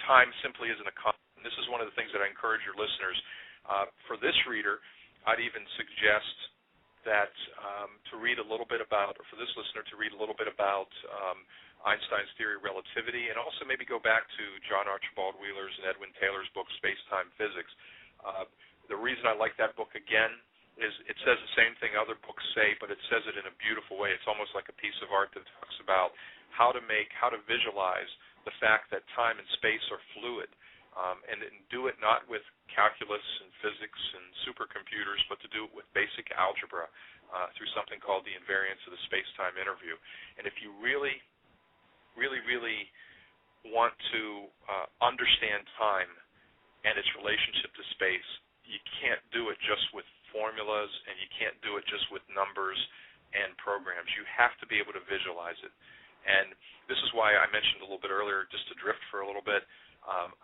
Time simply isn't a constant. This is one of the things that I encourage your listeners. For this reader, I'd even suggest that to read a little bit about, or for this listener to read a little bit about Einstein's theory of relativity, and also maybe go back to John Archibald Wheeler's and Edwin Taylor's book, Space-Time Physics. The reason I like that book, again, is it says the same thing other books say, but it says it in a beautiful way. It's almost like a piece of art that talks about how to visualize the fact that time and space are fluid, and do it not with calculus and physics and supercomputers, but to do it with basic algebra through something called the invariance of the space-time interview. And if you really want to understand time and its relationship to space, you can't do it just with formulas, and you can't do it just with numbers and programs. You have to be able to visualize it. And this is why I mentioned a little bit earlier, just to drift for a little bit,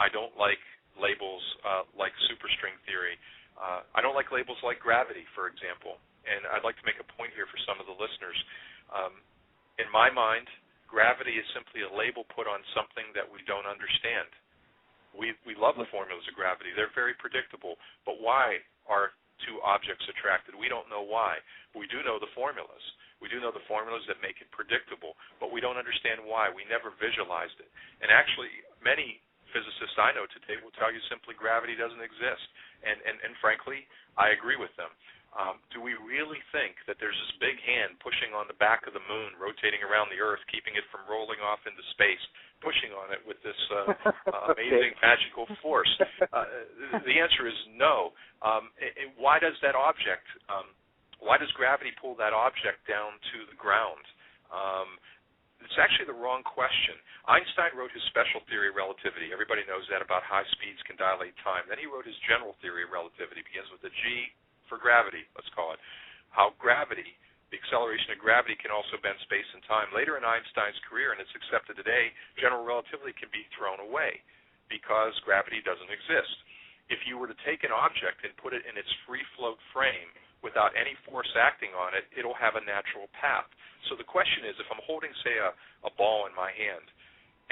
I don't like labels like superstring theory. I don't like labels like gravity, for example. And I'd like to make a point here for some of the listeners. In my mind, gravity is simply a label put on something that we don't understand. We love the formulas of gravity. They're very predictable. But why are two objects attracted? We don't know why. But we do know the formulas. We do know the formulas that make it predictable, but we don't understand why. We never visualized it. And actually, many physicists I know today will tell you simply gravity doesn't exist. And frankly, I agree with them. Do we really think that there's this big hand pushing on the back of the moon, rotating around the Earth, keeping it from rolling off into space, pushing on it with this amazing magical force? The answer is no. Why does that object, why does gravity pull that object down to the ground? It's actually the wrong question. Einstein wrote his special theory of relativity. Everybody knows that, about high speeds can dilate time. Then he wrote his general theory of relativity. It begins with a G for gravity, let's call it. How gravity, the acceleration of gravity, can also bend space and time. Later in Einstein's career, and it's accepted today, general relativity can be thrown away because gravity doesn't exist. If you were to take an object and put it in its free float frame without any force acting on it, it'll have a natural path. So the question is, if I'm holding, say, a ball in my hand,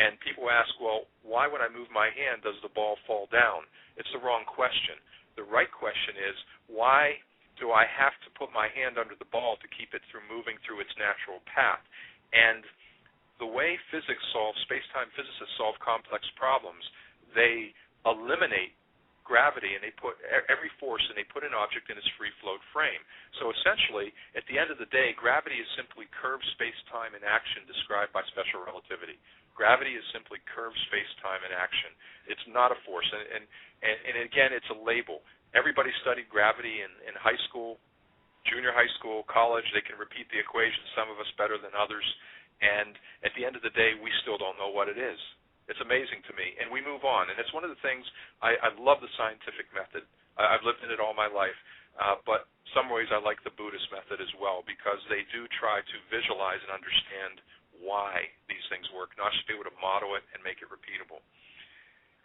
and people ask, well, why when I move my hand does the ball fall down? It's the wrong question. The right question is, why do I have to put my hand under the ball to keep it from moving through its natural path? And the way physics solve, space-time physicists solve complex problems, they eliminate gravity, and they put every force, and they put an object in its free float frame. So essentially, at the end of the day, gravity is simply curved space-time in action described by special relativity. Gravity is simply curved space-time in action. It's not a force, and again, it's a label. Everybody studied gravity in high school, junior high school, college. They can repeat the equation, some of us better than others, and at the end of the day, we still don't know what it is. It's amazing to me, and we move on. And it's one of the things, I love the scientific method. I've lived in it all my life, but some ways I like the Buddhist method as well, because they do try to visualize and understand why these things work, not just be able to model it and make it repeatable.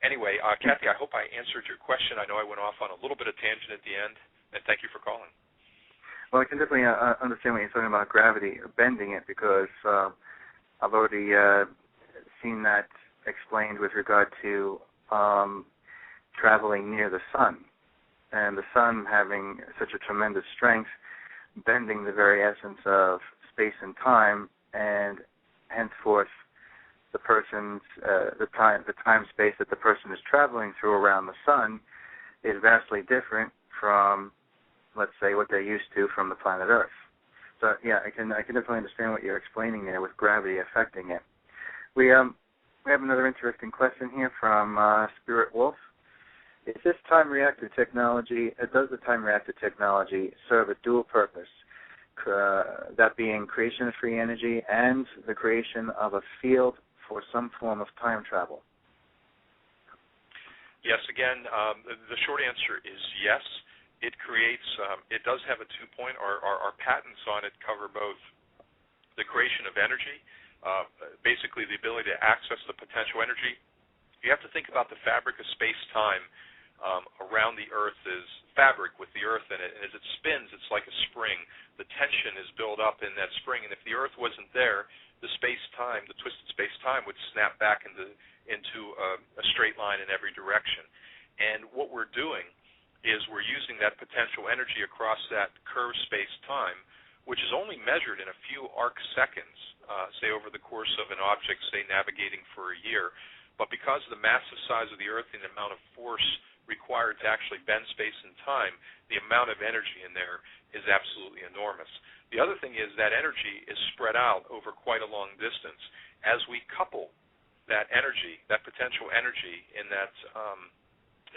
Anyway, Kathy, I hope I answered your question. I know I went off on a little bit of tangent at the end, and thank you for calling. Well, I can definitely understand what you're talking about gravity, bending it, because I've already seen that explained with regard to traveling near the sun, and the sun having such a tremendous strength, bending the very essence of space and time, and henceforth the person's the time space that the person is traveling through around the sun is vastly different from, let's say, what they're used to from the planet Earth. So yeah, I can definitely understand what you're explaining there with gravity affecting it. We have another interesting question here from Spirit Wolf. Is this time reactor technology, does the time reactor technology serve a dual purpose, that being creation of free energy and the creation of a field for some form of time travel? Yes, again, the short answer is yes. It creates, it does have a 2-point. Our patents on it cover both the creation of energy, basically the ability to access the potential energy. You have to think about the fabric of space-time around the Earth is fabric with the Earth in it, and as it spins, it's like a spring. The tension is built up in that spring, and if the Earth wasn't there, the space-time, the twisted space-time, would snap back into a straight line in every direction. And what we're doing is we're using that potential energy across that curved space-time, which is only measured in a few arc seconds, say over the course of an object, say navigating for a year. But because of the massive size of the Earth and the amount of force required to actually bend space and time, the amount of energy in there is absolutely enormous. The other thing is that energy is spread out over quite a long distance. As we couple that energy, that potential energy in that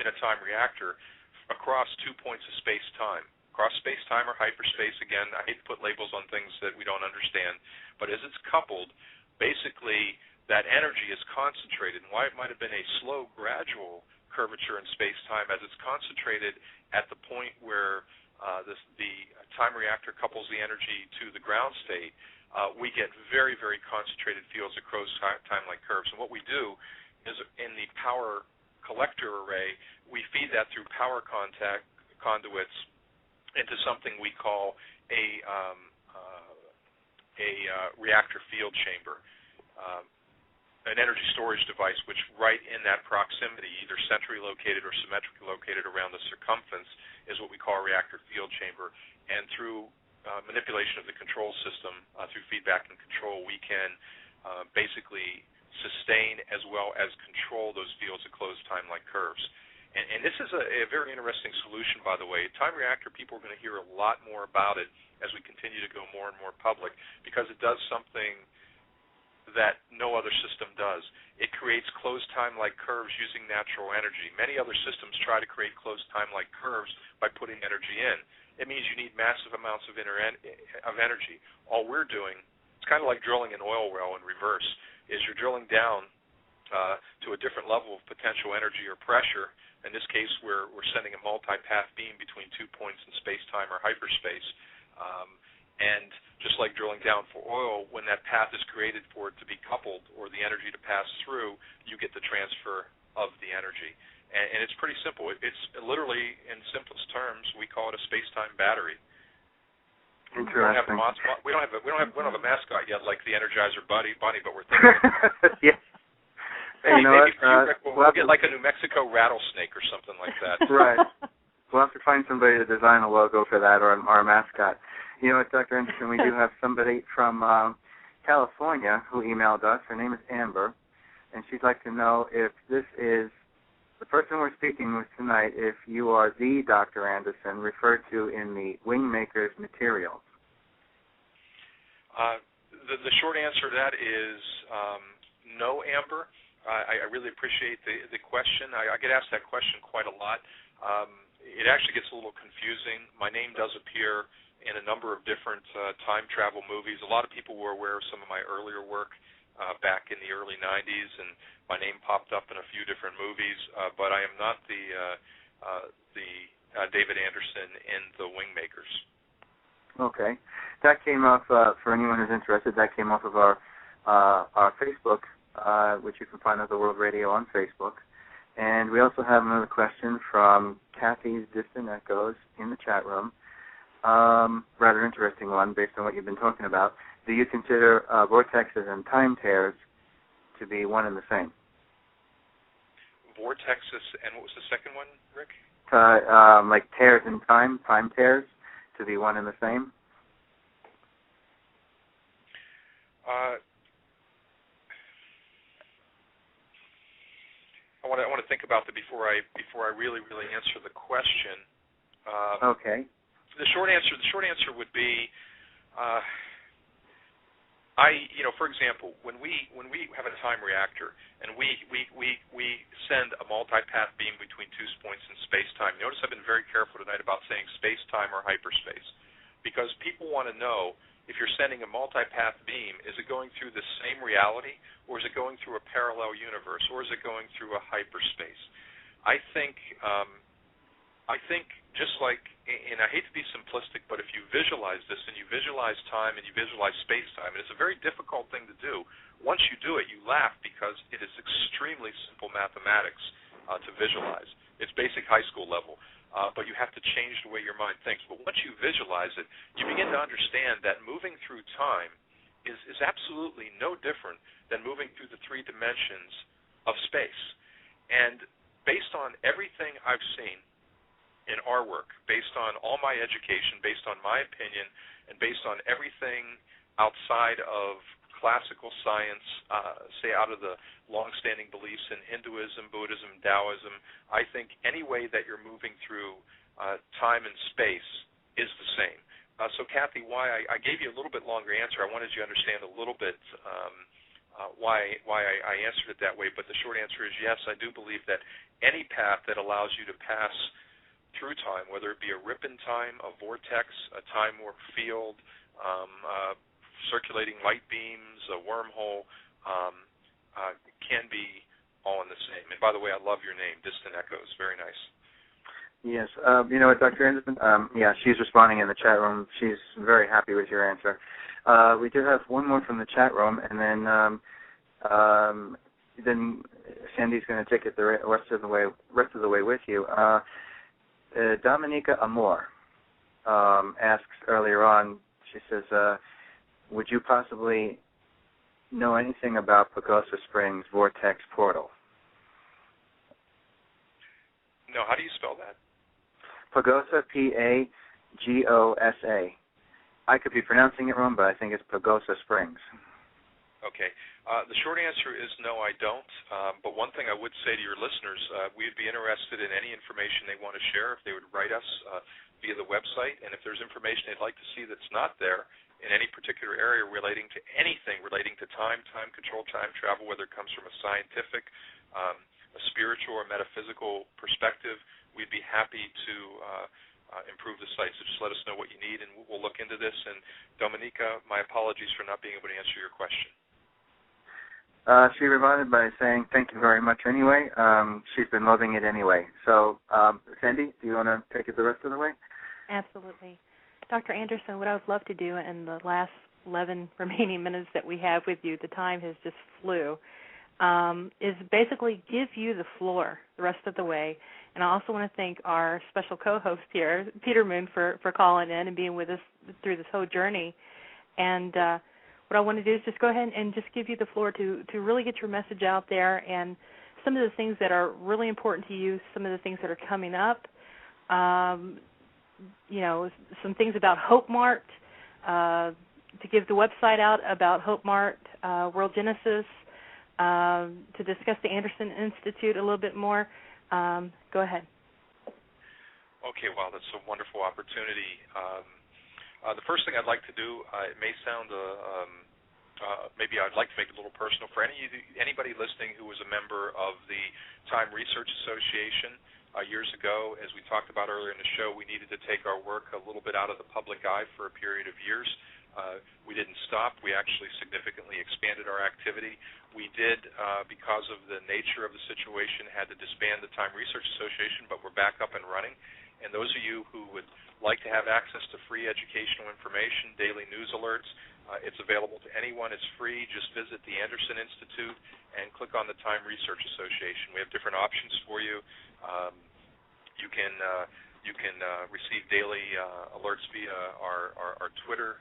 in a time reactor across 2 points of space-time, across space-time or hyperspace, again, I hate to put labels on things that we don't understand, but as it's coupled, basically that energy is concentrated, and why it might have been a slow, gradual curvature in space-time, as it's concentrated at the point where the time reactor couples the energy to the ground state, we get very, very concentrated fields across time-like curves. And what we do is in the power collector array, we feed that through power conduits into something we call a reactor field chamber, an energy storage device, which right in that proximity, either centrally located or symmetrically located around the circumference, is what we call a reactor field chamber. And through manipulation of the control system, through feedback and control, we can basically sustain as well as control those fields of closed time-like curves. And this is a very interesting solution, by the way. Time reactor, people are going to hear a lot more about it as we continue to go more and more public, because it does something that no other system does. It creates closed time-like curves using natural energy. Many other systems try to create closed time-like curves by putting energy in. It means you need massive amounts of energy. All we're doing, it's kind of like drilling an oil well in reverse, is you're drilling down to a different level of potential energy or pressure. In this case, we're sending a multi-path beam between 2 points in space-time or hyperspace. And just like drilling down for oil, when that path is created for it to be coupled or the energy to pass through, you get the transfer of the energy. And it's pretty simple. It's literally, in simplest terms, we call it a space-time battery. We don't have a mascot yet, like the Energizer Bunny, but we're thinking. Yeah. Hey, you know we'll get like a New Mexico rattlesnake or something like that. Right. We'll have to find somebody to design a logo for that or a mascot. You know what, Dr. Anderson, we do have somebody from California who emailed us. Her name is Amber, and she'd like to know if this is the person we're speaking with tonight, if you are the Dr. Anderson referred to in the Wingmakers materials? The short answer to that is no, Amber. I really appreciate the question. I get asked that question quite a lot. It actually gets a little confusing. My name does appear in a number of different time travel movies. A lot of people were aware of some of my earlier work back in the early 90s, and my name popped up in a few different movies, but I am not the David Anderson in The Wingmakers. Okay. That came off, for anyone who's interested, that came off of our Facebook, which you can find at the World Radio on Facebook. And we also have another question from Kathy's Distant Echoes in the chat room. Rather interesting one based on what you've been talking about. Do you consider vortexes and time tears to be one and the same? Vortexes, and what was the second one, Rick? Like tears in time tears, to be one and the same? I want to think about that before I really answer the question. Okay. The short answer would be, for example, when we have a time reactor and we send a multipath beam between two points in space-time. Notice I've been very careful tonight about saying space-time or hyperspace, because people want to know, if you're sending a multipath beam, is it going through the same reality, or is it going through a parallel universe, or is it going through a hyperspace? I think just like, and I hate to be simplistic, but if you visualize this and you visualize time and you visualize space-time, and it's a very difficult thing to do. Once you do it, you laugh because it is extremely simple mathematics to visualize. It's basic high school level. But you have to change the way your mind thinks. But once you visualize it, you begin to understand that moving through time is absolutely no different than moving through the three dimensions of space. And based on everything I've seen in our work, based on all my education, based on my opinion, and based on everything outside of classical science, say out of the long-standing beliefs in Hinduism, Buddhism, Taoism, I think any way that you're moving through time and space is the same. So, Kathy, why I gave you a little bit longer answer. I wanted you to understand a little bit why I answered it that way, but the short answer is yes, I do believe that any path that allows you to pass through time, whether it be a rip in time, a vortex, a time warp field, circulating light beams, a wormhole, can be all in the same. And by the way, I love your name, Distant Echoes. Very nice. Yes. You know what, Dr. Anderson? Yeah, she's responding in the chat room. She's very happy with your answer. We do have one more from the chat room, and then Sandy's going to take it the rest of the way with you. Dominica Amor asks earlier on, she says, would you possibly know anything about Pagosa Springs Vortex Portal? No, how do you spell that? Pagosa, Pagosa. I could be pronouncing it wrong, but I think it's Pagosa Springs. Okay. The short answer is no, I don't. But one thing I would say to your listeners, we'd be interested in any information they want to share if they would write us via the website. And if there's information they'd like to see that's not there in any particular area relating to anything relating to time control, time travel, whether it comes from a scientific, a spiritual, or metaphysical perspective, we'd be happy to improve the site. So just let us know what you need, and we'll look into this. And Dominica, my apologies for not being able to answer your question. She responded by saying, thank you very much anyway. She's been loving it anyway. So, Sandy, do you want to take it the rest of the way? Absolutely. Dr. Anderson, what I would love to do in the last 11 remaining minutes that we have with you, the time has just flew, is basically give you the floor the rest of the way. And I also want to thank our special co-host here, Peter Moon, for calling in and being with us through this whole journey. And what I want to do is just go ahead and just give you the floor to really get your message out there, and some of the things that are really important to you, some of the things that are coming up, some things about Hope Mart, to give the website out about Hope Mart, World Genesis, to discuss the Anderson Institute a little bit more. Go ahead. Okay, well, that's a wonderful opportunity. The first thing I'd like to do, it may sound, maybe I'd like to make it a little personal. For anybody listening who was a member of the Time Research Association years ago, as we talked about earlier in the show, we needed to take our work a little bit out of the public eye for a period of years. We didn't stop. We actually significantly expanded our activity. We did, because of the nature of the situation, had to disband the Time Research Association, but we're back up and running. And those of you who would like to have access to free educational information, daily news alerts, it's available to anyone. It's free. Just visit the Anderson Institute and click on the Time Research Association. We have different options for you. You can receive daily alerts via our Twitter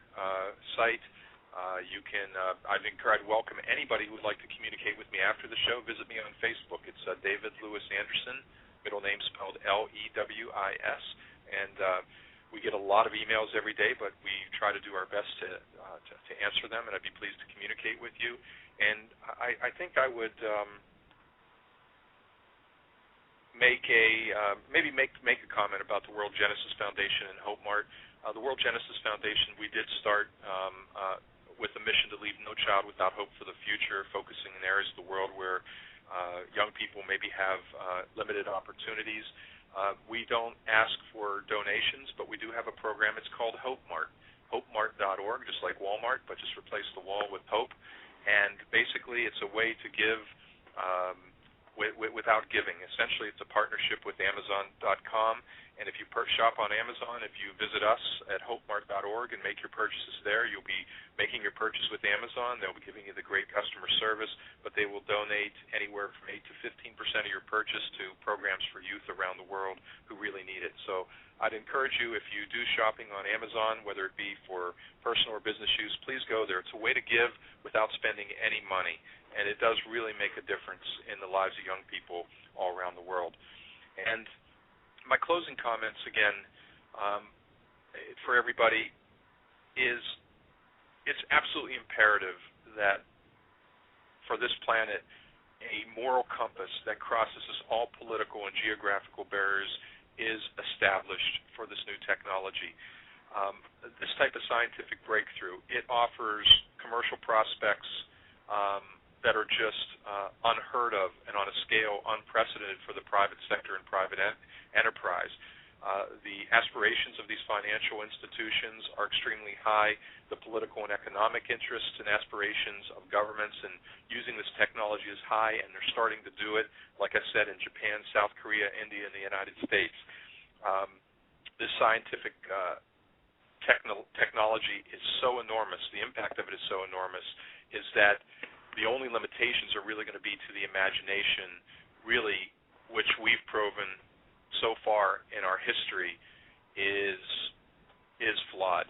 site. I'd welcome anybody who would like to communicate with me after the show. Visit me on Facebook. It's David Lewis Anderson, middle name spelled Lewis, and we get a lot of emails every day, but we try to do our best to answer them, and I'd be pleased to communicate with you. And I think I would make a comment about the World Genesis Foundation and Hope Mart. The World Genesis Foundation, we did start with a mission to leave no child without hope for the future, focusing in areas of the world where young people maybe have limited opportunities. We don't ask for donations, but we do have a program. It's called Hope Mart, hopemart.org, just like Walmart, but just replace the wall with hope. And basically, it's a way to give without giving. Essentially, it's a partnership with Amazon.com. And if you shop on Amazon, if you visit us at hopemart.org and make your purchases there, you'll be making your purchase with Amazon. They'll be giving you the great customer service, but they will donate anywhere from 8 to 15% of your purchase to programs for youth around the world who really need it. So I'd encourage you, if you do shopping on Amazon, whether it be for personal or business use, please go there. It's a way to give without spending any money, and it does really make a difference in the lives of young people all around the world. And my closing comments, again, for everybody, is it's absolutely imperative that for this planet, a moral compass that crosses all political and geographical barriers is established for this new technology. This type of scientific breakthrough, it offers commercial prospects that are just unheard of and on a scale unprecedented for the private sector and private enterprise. The aspirations of these financial institutions are extremely high. The political and economic interests and aspirations of governments in using this technology is high, and they're starting to do it, like I said, in Japan, South Korea, India, and the United States. This scientific technology is so enormous, the impact of it is so enormous, is that the only limitations are really going to be to the imagination, really, which we've proven so far in our history is flawed.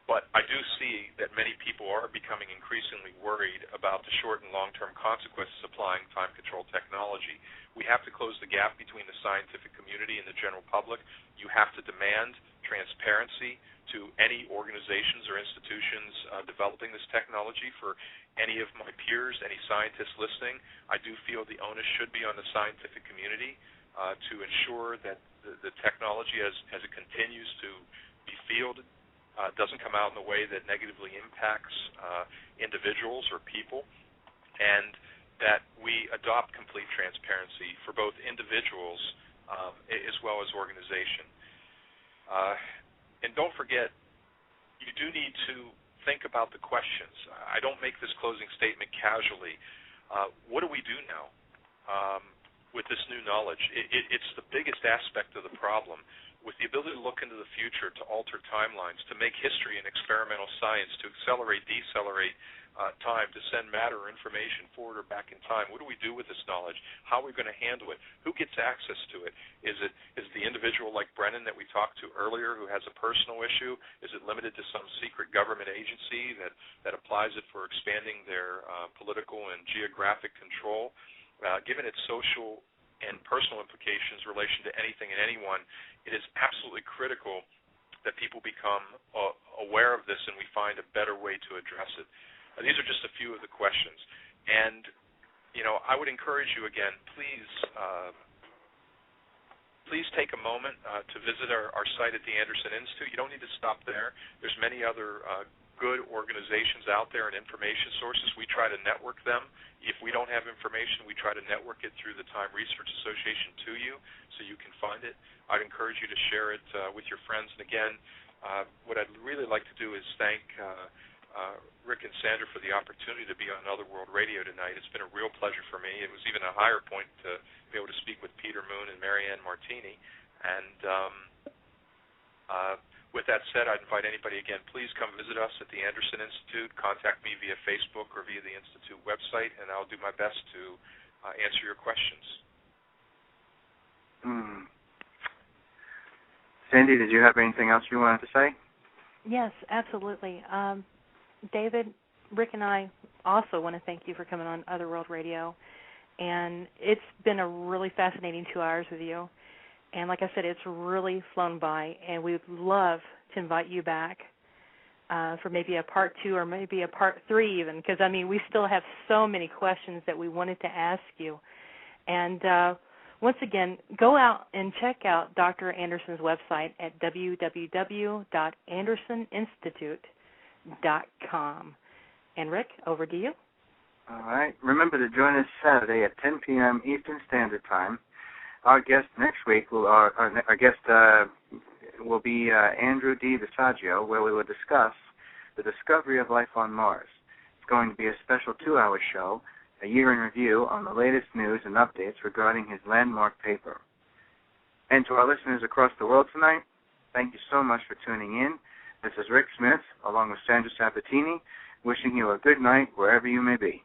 But I do see that many people are becoming increasingly worried about the short and long-term consequences of applying time-control technology. We have to close the gap between the scientific community and the general public. You have to demand transparency to any organizations or institutions developing this technology. For any of my peers, any scientists listening, I do feel the onus should be on the scientific community to ensure that the technology, as it continues to be fielded, doesn't come out in a way that negatively impacts individuals or people, and that we adopt complete transparency for both individuals as well as organization. And don't forget, you do need to think about the questions. I don't make this closing statement casually. What do we do now with this new knowledge? It's the biggest aspect of the problem. With the ability to look into the future, to alter timelines, to make history and experimental science, to accelerate, decelerate time, to send matter or information forward or back in time. What do we do with this knowledge? How are we going to handle it? Who gets access to it? Is the individual like Brennan that we talked to earlier who has a personal issue? Is it limited to some secret government agency that applies it for expanding their political and geographic control? Given its social and personal implications in relation to anything and anyone, it is absolutely critical that people become aware of this and we find a better way to address it. These are just a few of the questions. And, I would encourage you again, please take a moment to visit our site at the Anderson Institute. You don't need to stop there. There's many other good organizations out there and information sources. We try to network them. If we don't have information, we try to network it through the Time Research Association to you so you can find it. I'd encourage you to share it with your friends. And again, what I'd really like to do is thank Rick and Sandra for the opportunity to be on Other World Radio tonight. It's been a real pleasure for me. It was even a higher point to be able to speak with Peter Moon and Marianne Martini. And with that said, I'd invite anybody again, please come visit us at the Anderson Institute. Contact me via Facebook or via the Institute website, and I'll do my best to answer your questions. Sandy, did you have anything else you wanted to say? Yes, absolutely. David, Rick, and I also want to thank you for coming on Other World Radio. And it's been a really fascinating 2 hours with you. And like I said, it's really flown by, and we would love to invite you back for maybe a part 2 or maybe a part 3 even, because, we still have so many questions that we wanted to ask you. And once again, go out and check out Dr. Anderson's website at www.andersoninstitute.com. And, Rick, over to you. All right. Remember to join us Saturday at 10 p.m. Eastern Standard Time. Our guest next week will be Andrew D. Visaggio, where we will discuss the discovery of life on Mars. It's going to be a special 2-hour show, a year in review on the latest news and updates regarding his landmark paper. And to our listeners across the world tonight, thank you so much for tuning in. This is Rick Smith, along with Sandra Sabatini, wishing you a good night wherever you may be.